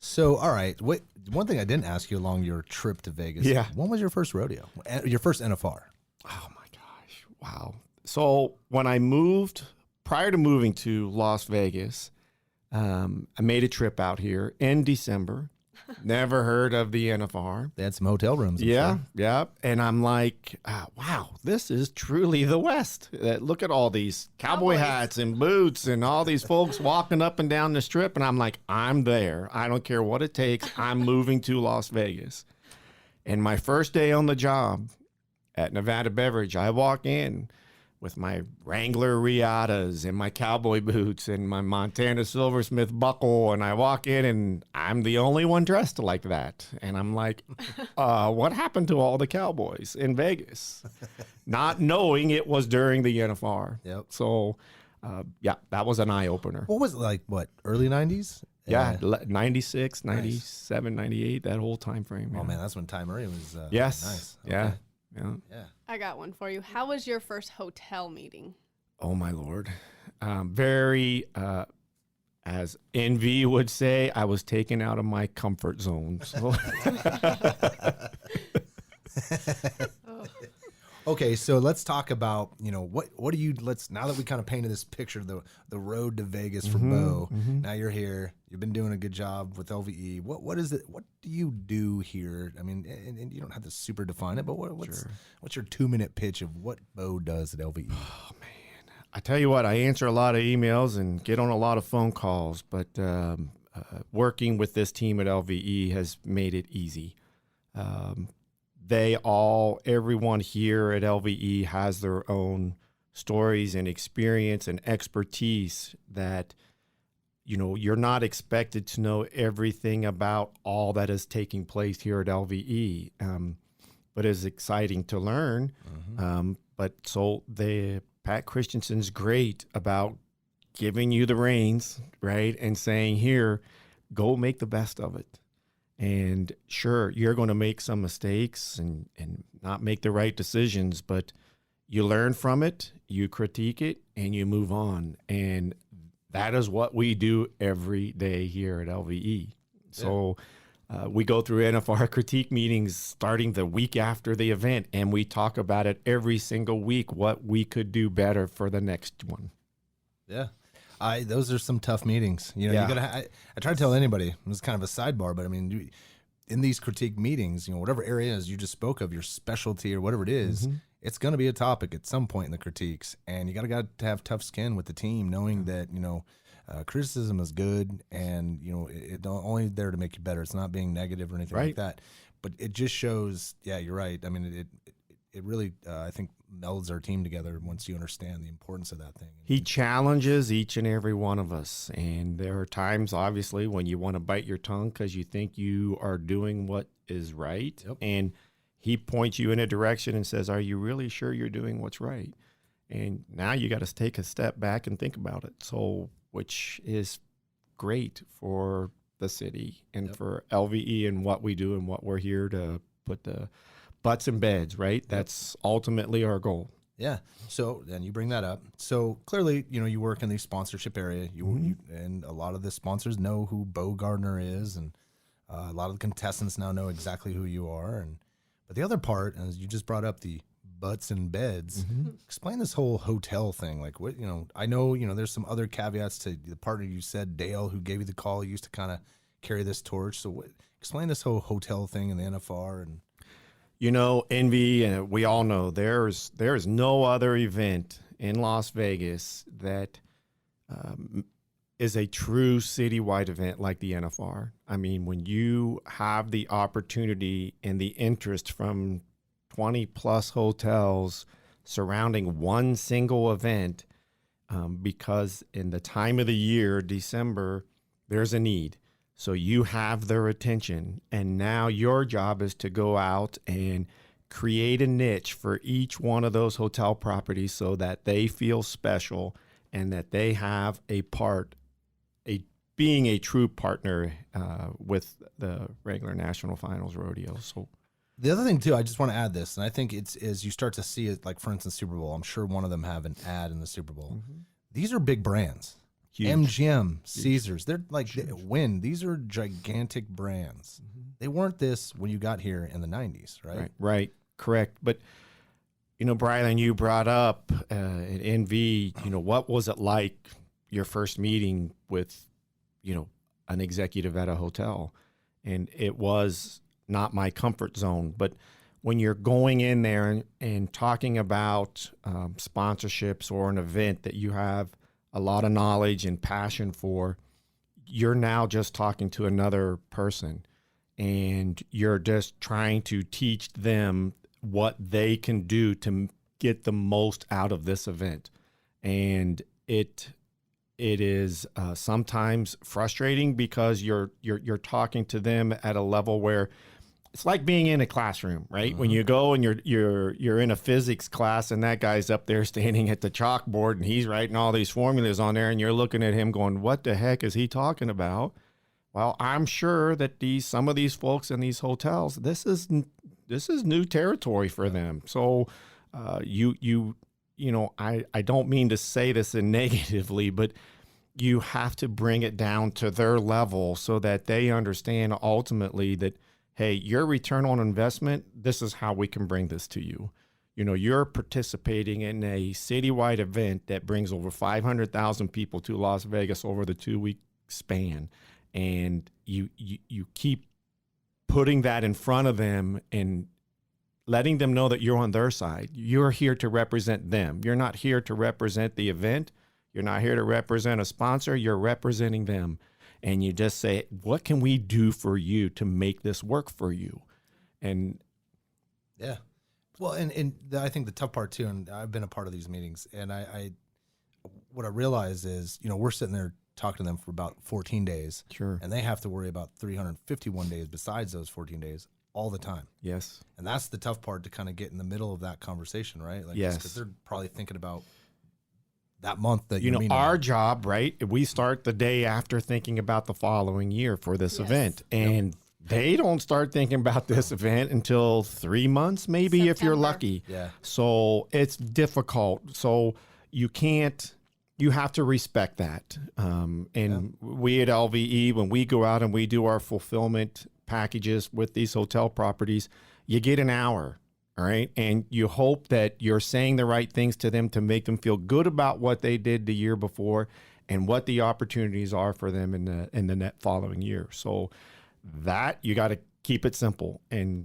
so all right. One thing I didn't ask you along your trip to Vegas. Yeah. When was your first rodeo? Your first NFR? Oh my gosh. Wow. So when I moved, prior to moving to Las Vegas, I made a trip out here in December. Never heard of the NFR. They had some hotel rooms. Yeah. And I'm like, wow, this is truly the West. Look at all these cowboy hats and boots and all these folks walking up and down the strip. And I'm like, I'm there. I don't care what it takes. I'm moving to Las Vegas. And my first day on the job at Nevada Beverage, I walk in with my Wrangler Riatas and my cowboy boots and my Montana Silversmith buckle. And I walk in and I'm the only one dressed like that. And I'm like, what happened to all the cowboys in Vegas? Not knowing it was during the NFR. Yep. So, that was an eye opener. What was it like? What, early 90s? Yeah, 96, 97, 98, that whole time frame. Oh, man, that's when Ty Murray was yes. Nice. Yeah. Okay. Yeah. I got one for you. How was your first hotel meeting? Oh, my Lord. Very, as NV would say, I was taken out of my comfort zone. So. Okay, so let's talk about, what do you, now that we kind of painted this picture of the road to Vegas for Bo, now you're here, you've been doing a good job with LVE. What is it, what do you do here? I mean, and you don't have to super define it, but what's your 2-minute pitch of what Bo does at LVE? Oh, man. I tell you what, I answer a lot of emails and get on a lot of phone calls, but working with this team at LVE has made it easy. Everyone here at LVE has their own stories and experience and expertise that, you're not expected to know everything about all that is taking place here at LVE. But it's exciting to learn. Pat Christensen's great about giving you the reins, right? And saying, here, go make the best of it. And sure, you're going to make some mistakes and not make the right decisions, but you learn from it, you critique it, and you move on. And that is what we do every day here at LVE. So we go through NFR critique meetings starting the week after the event, and we talk about it every single week, what we could do better for the next one. Yeah. Those are some tough meetings. You gotta. I try to tell anybody. It was kind of a sidebar, but I mean, in these critique meetings, whatever areas you just spoke of, your specialty or whatever it is, it's going to be a topic at some point in the critiques, and you got to have tough skin with the team, knowing that criticism is good, and it's only there to make you better. It's not being negative or anything like that, but it just shows. Yeah, you're right. I mean, it really, I think, melds our team together once you understand the importance of that thing. He challenges each and every one of us, and there are times, obviously, when you want to bite your tongue because you think you are doing what is right, and he points you in a direction and says, are you really sure you're doing what's right? And now you got to take a step back and think about it, which is great for the city and for LVE and what we do and what we're here to put the butts in beds, right? That's ultimately our goal. Yeah. So then you bring that up. So clearly, you work in the sponsorship area. And a lot of the sponsors know who Bo Gardner is, and a lot of the contestants now know exactly who you are. But the other part, as you just brought up, the butts and beds. Explain this whole hotel thing. Like, what, I know, there's some other caveats to the partner you said, Dale, who gave you the call, used to kind of carry this torch. So explain this whole hotel thing in the NFR. And Envy, and we all know there's no other event in Las Vegas that is a true citywide event like the NFR. I mean, when you have the opportunity and the interest from 20 plus hotels surrounding one single event, because in the time of the year, December, there's a need. So you have their attention, and now your job is to go out and create a niche for each one of those hotel properties so that they feel special and that they have being a true partner with the regular National Finals Rodeo. So the other thing too, I just want to add this, and I think it's as you start to see it, like for instance, Super Bowl. I'm sure one of them have an ad in the Super Bowl. These are big brands. Huge. MGM, Caesars, they're like Wynn. These are gigantic brands. They weren't this when you got here in the 90s, right? Right, correct. But Brian, you brought up at NV. What was it like your first meeting with an executive at a hotel? And it was not my comfort zone. But when you're going in there and talking about sponsorships or an event that you have a lot of knowledge and passion for, you're now just talking to another person, and you're just trying to teach them what they can do to get the most out of this event. And it is sometimes frustrating because you're talking to them at a level where it's like being in a classroom, right? When you go and you're in a physics class and that guy's up there standing at the chalkboard and he's writing all these formulas on there, and you're looking at him going, what the heck is he talking about? Well, I'm sure that some of these folks in these hotels, this is new territory for them. So I don't mean to say this negatively, but you have to bring it down to their level so that they understand ultimately that, hey, your return on investment, this is how we can bring this to you. You're participating in a citywide event that brings over 500,000 people to Las Vegas over the 2-week span. And you keep putting that in front of them and letting them know that you're on their side. You're here to represent them. You're not here to represent the event. You're not here to represent a sponsor. You're representing them. And you just say, what can we do for you to make this work for you? And yeah. Well, and I think the tough part too, and I've been a part of these meetings, and what I realize is, we're sitting there talking to them for about 14 days. Sure. And they have to worry about 351 days besides those 14 days all the time. Yes. And that's the tough part, to kind of get in the middle of that conversation, right? Like, yes. Because they're probably thinking about that month that our job, right? We start the day after thinking about the following year for this event. And they don't start thinking about this event until 3 months, maybe, September. If you're lucky. Yeah. So it's difficult. So you have to respect that. We at LVE, when we go out and we do our fulfillment packages with these hotel properties, you get an hour. All right. And you hope that you're saying the right things to them to make them feel good about what they did the year before and what the opportunities are for them in the net following year. So that you got to keep it simple and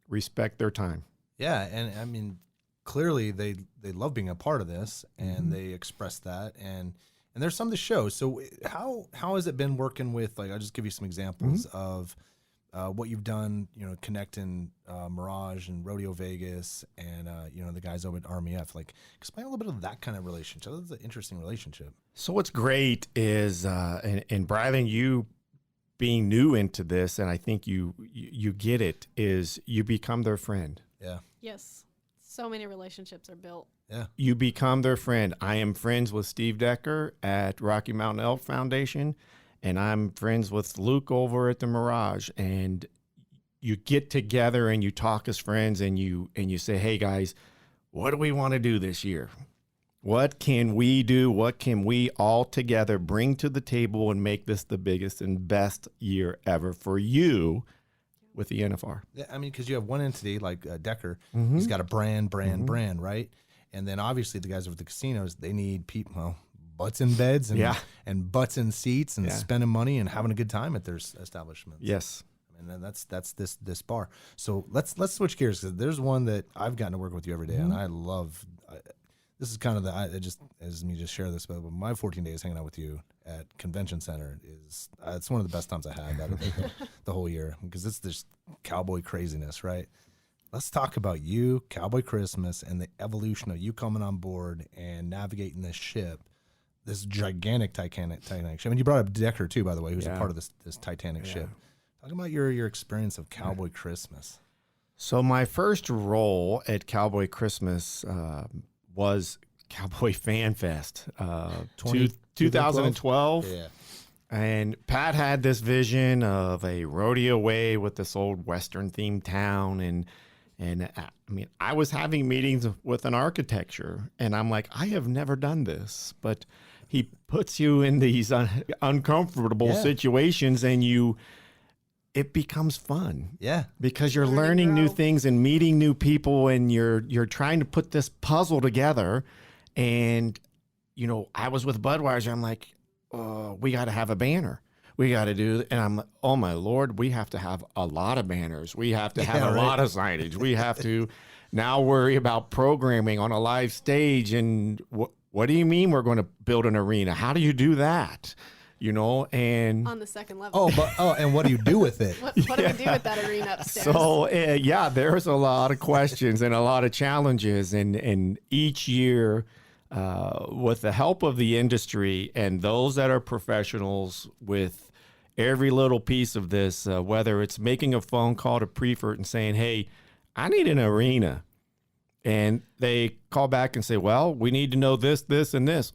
respect their time. Yeah. And I mean, clearly they love being a part of this, and they express that. And there's some to show. So how has it been working with, like, I'll just give you some examples of what you've done, connecting Mirage and Rodeo Vegas and, the guys over at RMEF. Like, explain a little bit of that kind of relationship. That's an interesting relationship. So what's great is, and Brian, you being new into this, and I think you get it, is you become their friend. Yeah. Yes. So many relationships are built. Yeah. You become their friend. I am friends with Steve Decker at Rocky Mountain Elk Foundation, and I'm friends with Luke over at the Mirage. And you get together and you talk as friends, and you say, hey guys, what do we want to do this year? What can we do? What can we all together bring to the table and make this the biggest and best year ever for you with the NFR? Yeah, I mean, because you have one entity like Decker. He's got a brand, right? And then obviously the guys over at the casinos, they need people, well, butts in beds and butts in seats and spending money and having a good time at their establishments. Yes. And that's this bar. So let's switch gears, because there's one that I've gotten to work with you every day, and I love. This is kind of as me just share this, but my 14 days hanging out with you at Convention Center is it's one of the best times I had out of the whole year, because it's this cowboy craziness, right? Let's talk about you, Cowboy Christmas, and the evolution of you coming on board and navigating this ship, this gigantic Titanic ship. I mean, you brought up Decker too, by the way, who's a part of this Titanic ship. Talk about your experience of Cowboy Christmas. So my first role at Cowboy Christmas was Cowboy Fan Fest, 2012. Yeah. And Pat had this vision of a rodeo way with this old Western themed town. And I mean, I was having meetings with an architecture, and I'm like, I have never done this, but he puts you in these uncomfortable situations, and it becomes fun. Yeah. Because you're learning new things and meeting new people, and you're trying to put this puzzle together. And, you know, I was with Budweiser. I'm like, we got to have a banner. We got to do, and I'm, oh my Lord, we have to have a lot of banners. We have to have a lot of signage. We have to now worry about programming on a live stage. And what do you mean we're going to build an arena? How do you do that? You know, and on the second level. And what do you do with it? What do we do with that arena upstairs? So there's a lot of questions and a lot of challenges, and each year, with the help of the industry and those that are professionals with every little piece of this, whether it's making a phone call to Prefert and saying, hey, I need an arena. And they call back and say, well, we need to know this, this, and this.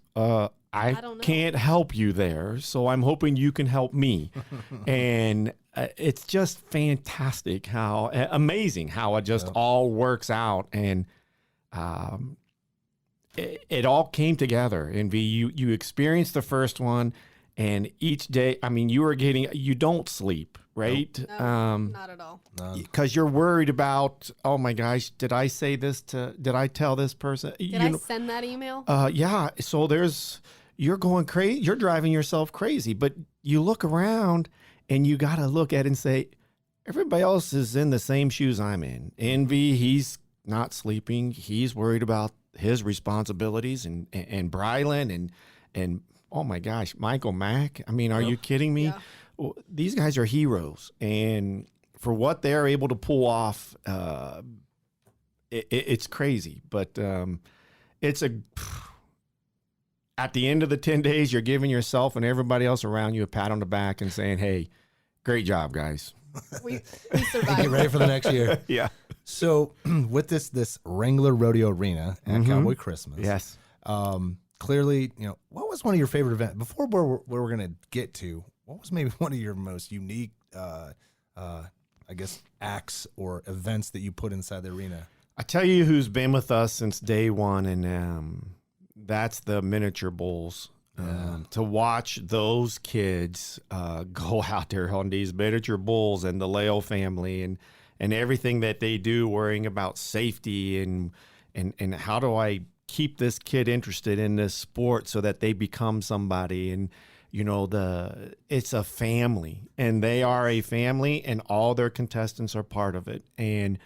I can't help you there, so I'm hoping you can help me. And it's just fantastic amazing how it just all works out. And it all came together. And you experienced the first one, and each day, I mean, you don't sleep, right? No, not at all. Because you're worried about, oh my gosh, did I tell this person? Did I send that email? Yeah. So you're going crazy. You're driving yourself crazy, but you look around and you got to look at it and say, everybody else is in the same shoes I'm in. Envy, he's not sleeping. He's worried about his responsibilities, and Brylan and oh my gosh, Michael Mack. I mean, are you kidding me? Yeah. Well, these guys are heroes, and for what they're able to pull off, it's crazy. But at the end of the 10 days, you're giving yourself and everybody else around you a pat on the back and saying, hey, great job, guys. We survived. Get ready for the next year. Yeah. So with this Wrangler Rodeo Arena at Cowboy Christmas. Yes. Clearly, you know, what was one of your favorite events? Before where we're going to get to, what was maybe one of your most unique, I guess, acts or events that you put inside the arena? I tell you who's been with us since day one, and that's the miniature bulls. To watch those kids go out there on these miniature bulls, and the Leo family, and everything that they do, worrying about safety and how do I keep this kid interested in this sport so that they become somebody. And you know, it's a family, and they are a family, and all their contestants are part of it. And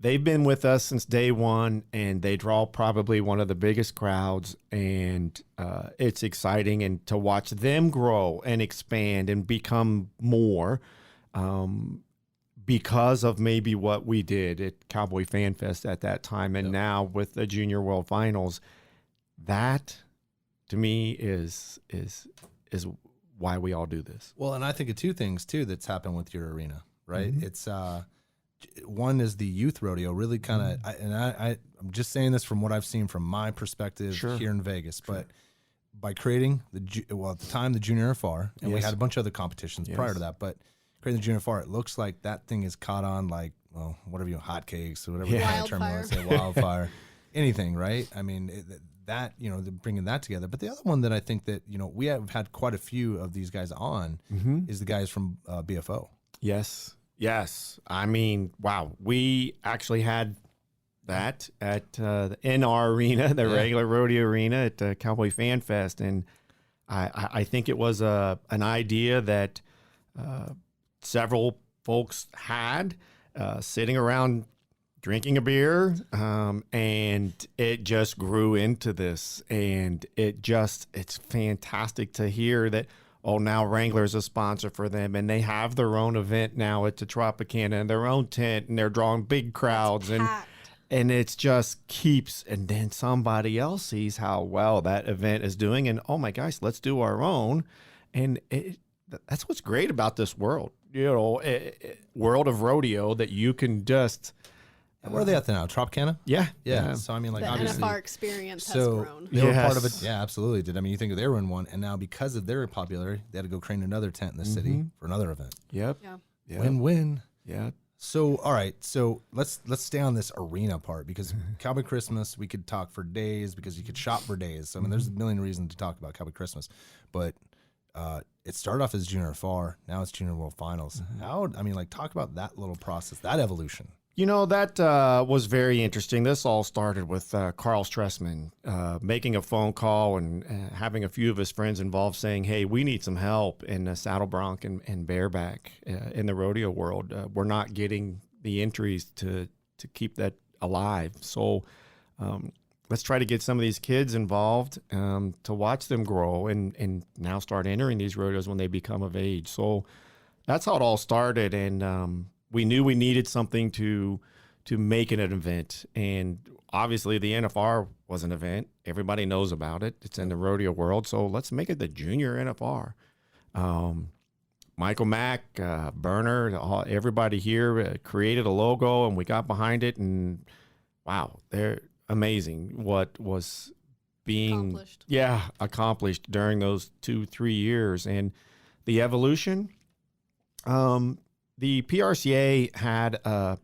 they've been with us since day one, and they draw probably one of the biggest crowds, and it's exciting. And to watch them grow and expand and become more because of maybe what we did at Cowboy Fan Fest at that time, and now with the Junior World Finals, that to me is why we all do this. Well, and I think of two things too that's happened with your arena, right? It's one is the youth rodeo really kind of, I'm just saying this from what I've seen from my perspective here in Vegas, but by creating at the time the Junior NFR, and we had a bunch of other competitions prior to that, but creating the Junior NFR, it looks like that thing is caught on like, well, whatever hotcakes or whatever the term was, wildfire. anything, right? I mean, that, you know, bringing that together. But the other one that I think that, you know, we have had quite a few of these guys on is the guys from BFO. Yes. I mean, wow. We actually had that at the NR Arena, the regular rodeo arena at Cowboy Fan Fest. And I think it was an idea that several folks had sitting around drinking a beer, and it just grew into this. And it's fantastic to hear that, oh, now Wrangler's a sponsor for them, and they have their own event now at the Tropicana and their own tent, and they're drawing big crowds. And it just keeps, and then somebody else sees how well that event is doing, and oh my gosh, let's do our own. And that's what's great about this world, you know, world of rodeo, that you can just. Where are they at now? Tropicana? Yeah. So I mean, like, the obviously, NFR experience has grown. They were part of it. Yeah, absolutely. Did I mean, you think they were in one, and now because of their popularity, they had to go create another tent in the city for another event. Yep. Yeah. Win-win. Yeah. So, all right. So let's stay on this arena part, because Cowboy Christmas, we could talk for days, because you could shop for days. So I mean, there's a million reasons to talk about Cowboy Christmas, but it started off as Junior FR, now it's Junior World Finals. Talk about that little process, that evolution. You know, that was very interesting. This all started with Carl Stressman making a phone call and having a few of his friends involved, saying, hey, we need some help in saddle bronc and bareback in the rodeo world. We're not getting the entries to keep that alive. So let's try to get some of these kids involved to watch them grow and now start entering these rodeos when they become of age. So that's how it all started. And we knew we needed something to make it an event. And obviously the NFR was an event. Everybody knows about it. It's in the rodeo world. So let's make it the Junior NFR. Michael Mack, Berner, everybody here created a logo, and we got behind it. And wow, they're amazing what was being accomplished during those 2-3 years. And the evolution, the PRCA had a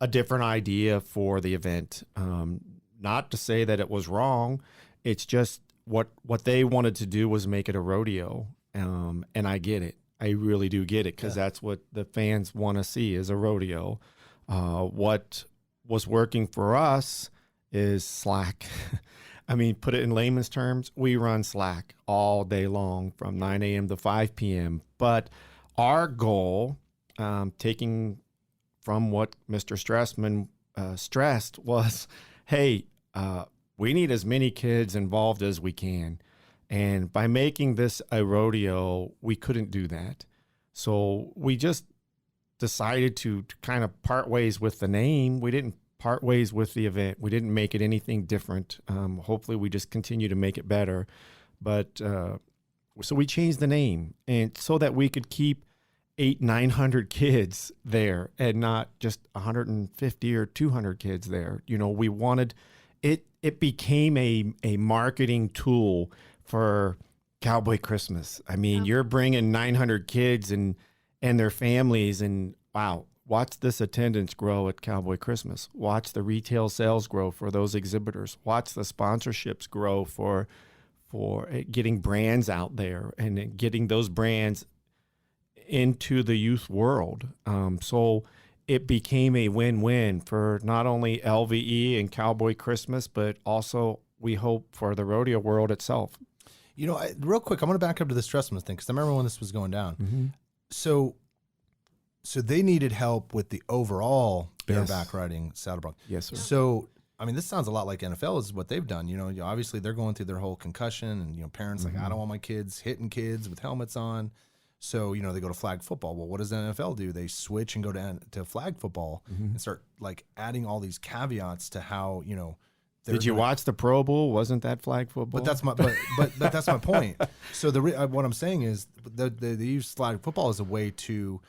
different idea for the event. Not to say that it was wrong. It's just what they wanted to do was make it a rodeo. And I get it. I really do get it, because that's what the fans want to see, is a rodeo. What was working for us is slack. I mean, put it in layman's terms, we run slack all day long from 9 a.m. to 5 p.m. But our goal, taking from what Mr. Stressman stressed, was, hey, we need as many kids involved as we can. And by making this a rodeo, we couldn't do that. So we just decided to kind of part ways with the name. We didn't part ways with the event. We didn't make it anything different. Hopefully we just continue to make it better. But so we changed the name, and so that we could keep 800-900 kids there and not just 150 or 200 kids there. You know, we wanted it became a marketing tool for Cowboy Christmas. I mean, you're bringing 900 kids and their families, and wow, watch this attendance grow at Cowboy Christmas. Watch the retail sales grow for those exhibitors. Watch the sponsorships grow for getting brands out there and getting those brands into the youth world. So it became a win-win for not only LVE and Cowboy Christmas, but also we hope for the rodeo world itself. You know, real quick, I'm going to back up to the Stressman thing, because I remember when this was going down. Mm-hmm. So they needed help with the overall bareback riding saddle bronc. Yes, sir. So I mean, this sounds a lot like NFL is what they've done. You know, obviously they're going through their whole concussion, and, you know, parents like, I don't want my kids hitting kids with helmets on. So, you know, they go to flag football. Well, what does the NFL do? They switch and go to flag football and start like adding all these caveats to how, you know. Did you watch the Pro Bowl? Wasn't that flag football? But that's my but that's my point. So what I'm saying is they use flag football as a way to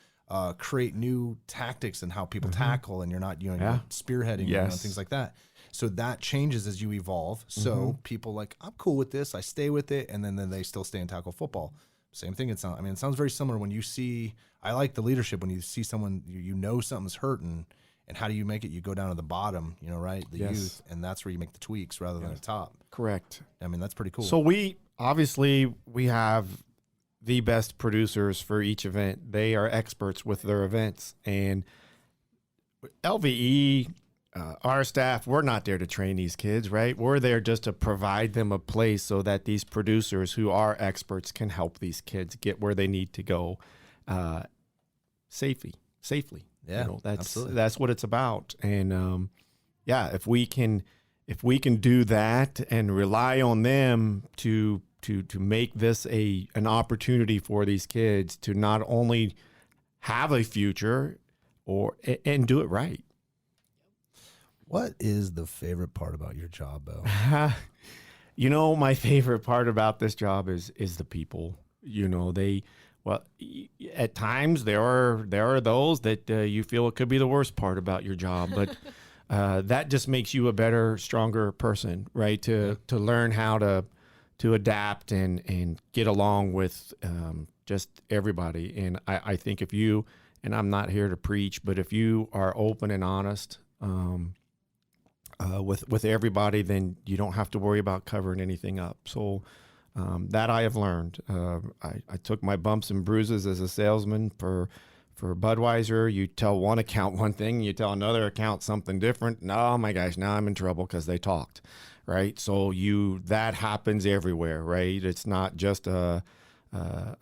create new tactics and how people tackle, and you're not you're spearheading, you know, things like that. So that changes as you evolve. So people like, I'm cool with this, I stay with it, and then they still stay in tackle football. Same thing. It sounds very similar when you see. I like the leadership when you see someone you know something's hurting, And how do you make it? You go down to the bottom, right? The Yes. youth, and that's where you make the tweaks rather than the top. Correct. I mean, that's pretty cool. So we have the best producers for each event. They are experts with their events. And LVE, our staff, we're not there to train these kids, right? We're there just to provide them a place so that these producers who are experts can help these kids get where they need to go safely. Yeah, absolutely. That's what it's about. And if we can do that and rely on them to make this an opportunity for these kids to not only have a future and do it right. What is the favorite part about your job, Bo? My favorite part about this job is the people. At times there are those that you feel it could be the worst part about your job, but that just makes you a better, stronger person, right? To learn how to adapt and get along with just everybody. And I think if you, and I'm not here to preach, but if you are open and honest with everybody, then you don't have to worry about covering anything up. So that I have learned. I took my bumps and bruises as a salesman for Budweiser. You tell one account one thing, you tell another account something different. Oh my gosh, now I'm in trouble because they talked, right? So that happens everywhere, right? It's not just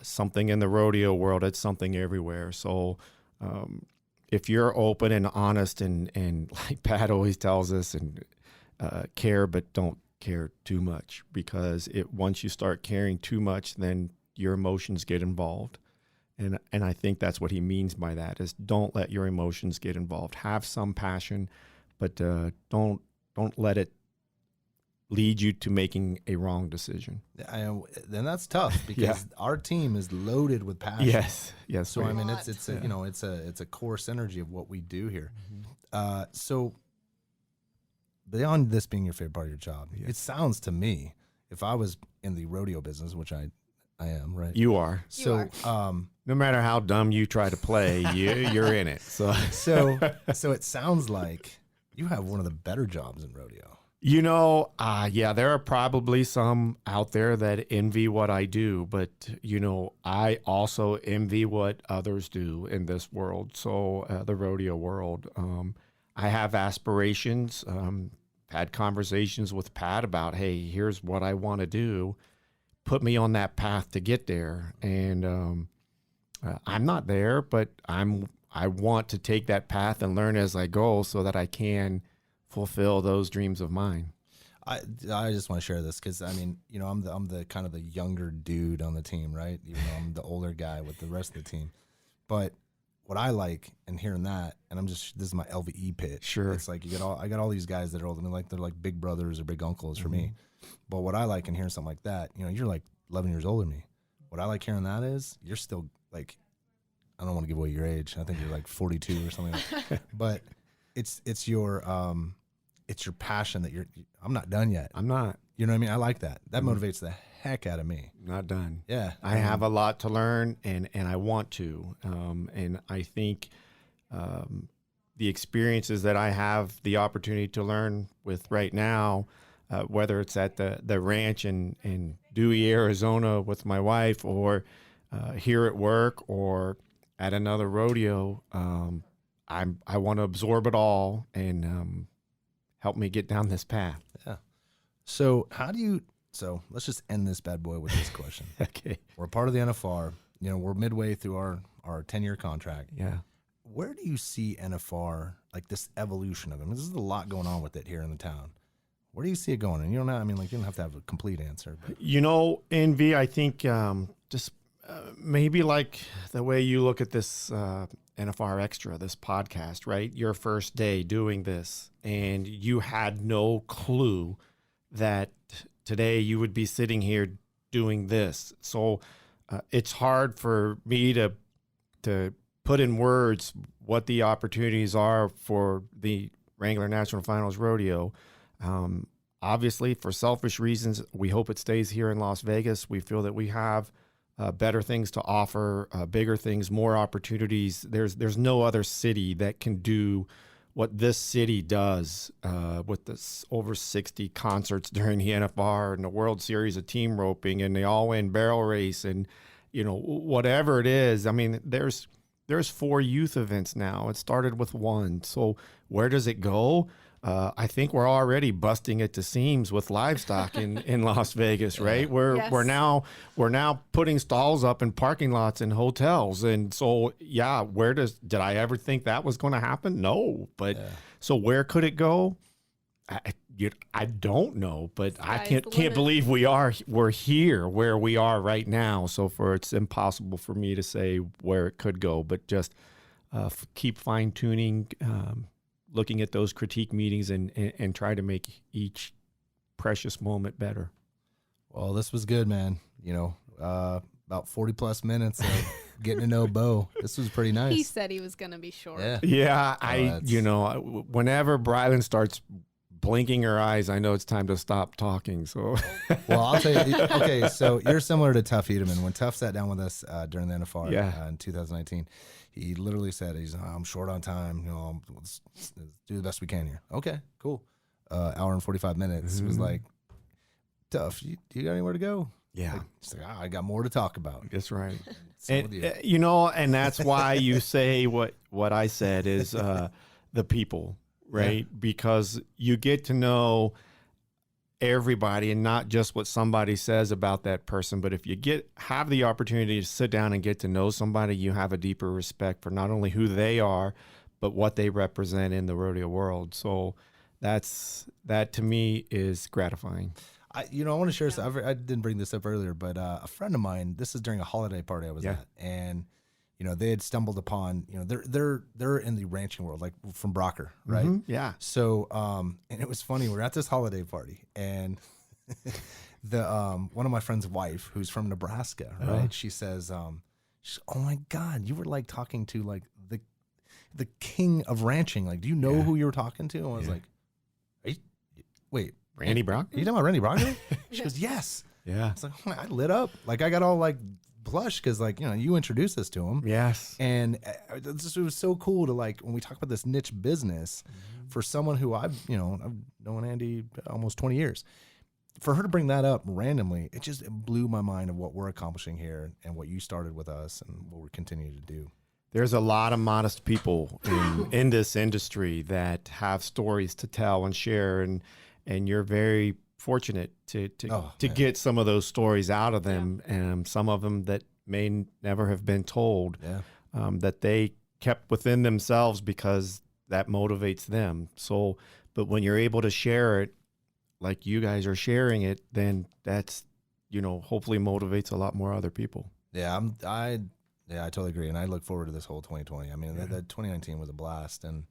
something in the rodeo world. It's something everywhere. So if you're open and honest and like Pat always tells us, and care but don't care too much, because once you start caring too much, then your emotions get involved. And I think that's what he means by that, is don't let your emotions get involved. Have some passion, but don't let it lead you to making a wrong decision. Then that's tough, because our team is loaded with passion. Yes. So I mean, it's a core synergy of what we do here. So beyond this being your favorite part of your job, it sounds to me, if I was in the rodeo business, which I am, right? You are. So no matter how dumb you try to play, you're in it. So it sounds like you have one of the better jobs in rodeo. There are probably some out there that envy what I do, but I also envy what others do in this world. So the rodeo world, I have aspirations. Had conversations with Pat about, hey, here's what I want to do. Put me on that path to get there. And I'm not there, but I want to take that path and learn as I go so that I can fulfill those dreams of mine. I just want to share this because I'm the kind of the younger dude on the team, right? Even though I'm the older guy with the rest of the team. But what I like in hearing that, and this is my LVE pitch. Sure. It's like I got all these guys that are older than me, like they're like big brothers or big uncles for me. But what I like in hearing something like that, you're like 11 years older than me. What I like hearing that is you're still like, I don't want to give away your age. I think you're like 42 or something like that. But it's your passion that I'm not done yet. I'm not. You know what I mean? I like that. That motivates the heck out of me. Not done. Yeah. I have a lot to learn, and I want to. And I think the experiences that I have the opportunity to learn with right now, whether it's at the ranch in Dewey, Arizona with my wife, or here at work, or at another rodeo, I want to absorb it all and help me get down this path. Yeah. So so let's just end this bad boy with this question. Okay. We're part of the NFR. We're midway through our 10-year contract. Yeah. Where do you see NFR, like this evolution of it? I mean, there's a lot going on with it here in the town. Where do you see it going? And you don't have to have a complete answer. But. Envy, I think just maybe like the way you look at this NFR Extra, this podcast, right? Your first day doing this, and you had no clue that today you would be sitting here doing this. So it's hard for me to put in words what the opportunities are for the Wrangler National Finals Rodeo. Obviously, for selfish reasons, we hope it stays here in Las Vegas. We feel that we have better things to offer, bigger things, more opportunities. There's no other city that can do what this city does with this over 60 concerts during the NFR and the World Series of team roping and the all-in barrel race and, whatever it is. I mean, there's 4 youth events now. It started with 1. So where does it go? I think we're already busting at the seams with livestock in Las Vegas, right? We're now putting stalls up in parking lots and hotels, and so did I ever think that was going to happen? No, but so where could it go? I don't know, but I can't believe we're here where we are right now. So it's impossible for me to say where it could go, but just keep fine tuning. Looking at those critique meetings and try to make each precious moment better. Well, this was good, man. About 40 plus minutes of getting to know Bo. This was pretty nice. He said he was going to be short. Yeah. Whenever Brylan starts blinking her eyes, I know it's time to stop talking. So, well, I'll tell you. Okay, so you're similar to Tuff Edelman. When Tuff sat down with us during the NFR in 2019, he literally said, I'm short on time. Let's do the best we can here. Okay, cool. Hour and 45 minutes. It was like, Tuff, you got anywhere to go? Yeah. He's like, I got more to talk about. That's right. And that's why you say what I said is the people, right? Yeah. Because you get to know everybody and not just what somebody says about that person, but if you have the opportunity to sit down and get to know somebody, you have a deeper respect for not only who they are, but what they represent in the rodeo world. So that to me is gratifying. I want to share something. I didn't bring this up earlier, but a friend of mine, this is during a holiday party I was at, and they had stumbled upon, they're in the ranching world, like from Brocker, right? Mm-hmm. Yeah. So, and it was funny. We're at this holiday party, and the one of my friend's wife, who's from Nebraska, right? She says, "Oh my God, you were like talking to like the king of ranching. Like, do you know who you were talking to?" And I was like, "Wait, Randy Brock? Are you talking about Randy Brock?" She goes, "Yes." Yeah. It's like, oh, I lit up. Like, I got all like blush because you introduced us to him. Yes. And it was so cool to when we talk about this niche business for someone who I've known Andy almost 20 years, for her to bring that up randomly, it blew my mind of what we're accomplishing here and what you started with us and what we're continuing to do. There's a lot of modest people in this industry that have stories to tell and share, and you're very fortunate to get some of those stories out of them, and some of them that may never have been told, that they kept within themselves because that motivates them. So, but when you're able to share it, like you guys are sharing it, then that's, hopefully motivates a lot more other people. Yeah, I totally agree, and I look forward to this whole 2020. I mean, that 2019 was a blast, and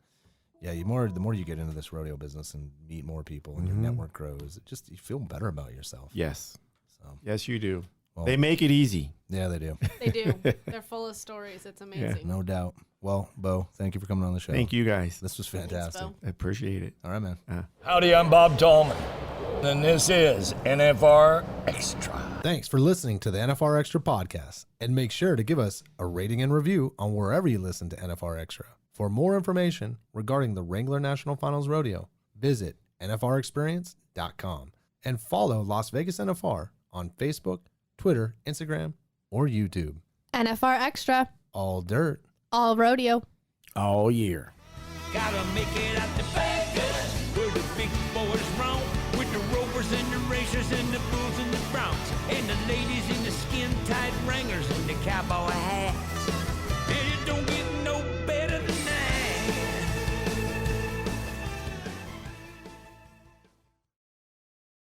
the more you get into this rodeo business and meet more people and your network grows, you feel better about yourself. Yes. So. Yes, you do. Well, they make it easy. Yeah, they do. They do. They're full of stories. It's amazing. Yeah, no doubt. Well, Bo, thank you for coming on the show. Thank you, guys. This was fantastic. Thanks, I appreciate it. All right, man. Howdy, I'm Bob Tallman, and this is NFR Extra. Thanks for listening to the NFR Extra podcast, and make sure to give us a rating and review on wherever you listen to NFR Extra. For more information regarding the Wrangler National Finals Rodeo, visit nfrexperience.com and follow Las Vegas NFR on Facebook, Twitter, Instagram, or YouTube. NFR Extra. All dirt. All rodeo. All year. Gotta make it out to Vegas, where the big boys roam, with the rovers and the racers and the bulls and the broncs, and the ladies in the skin-tight wranglers and the cowboy hats.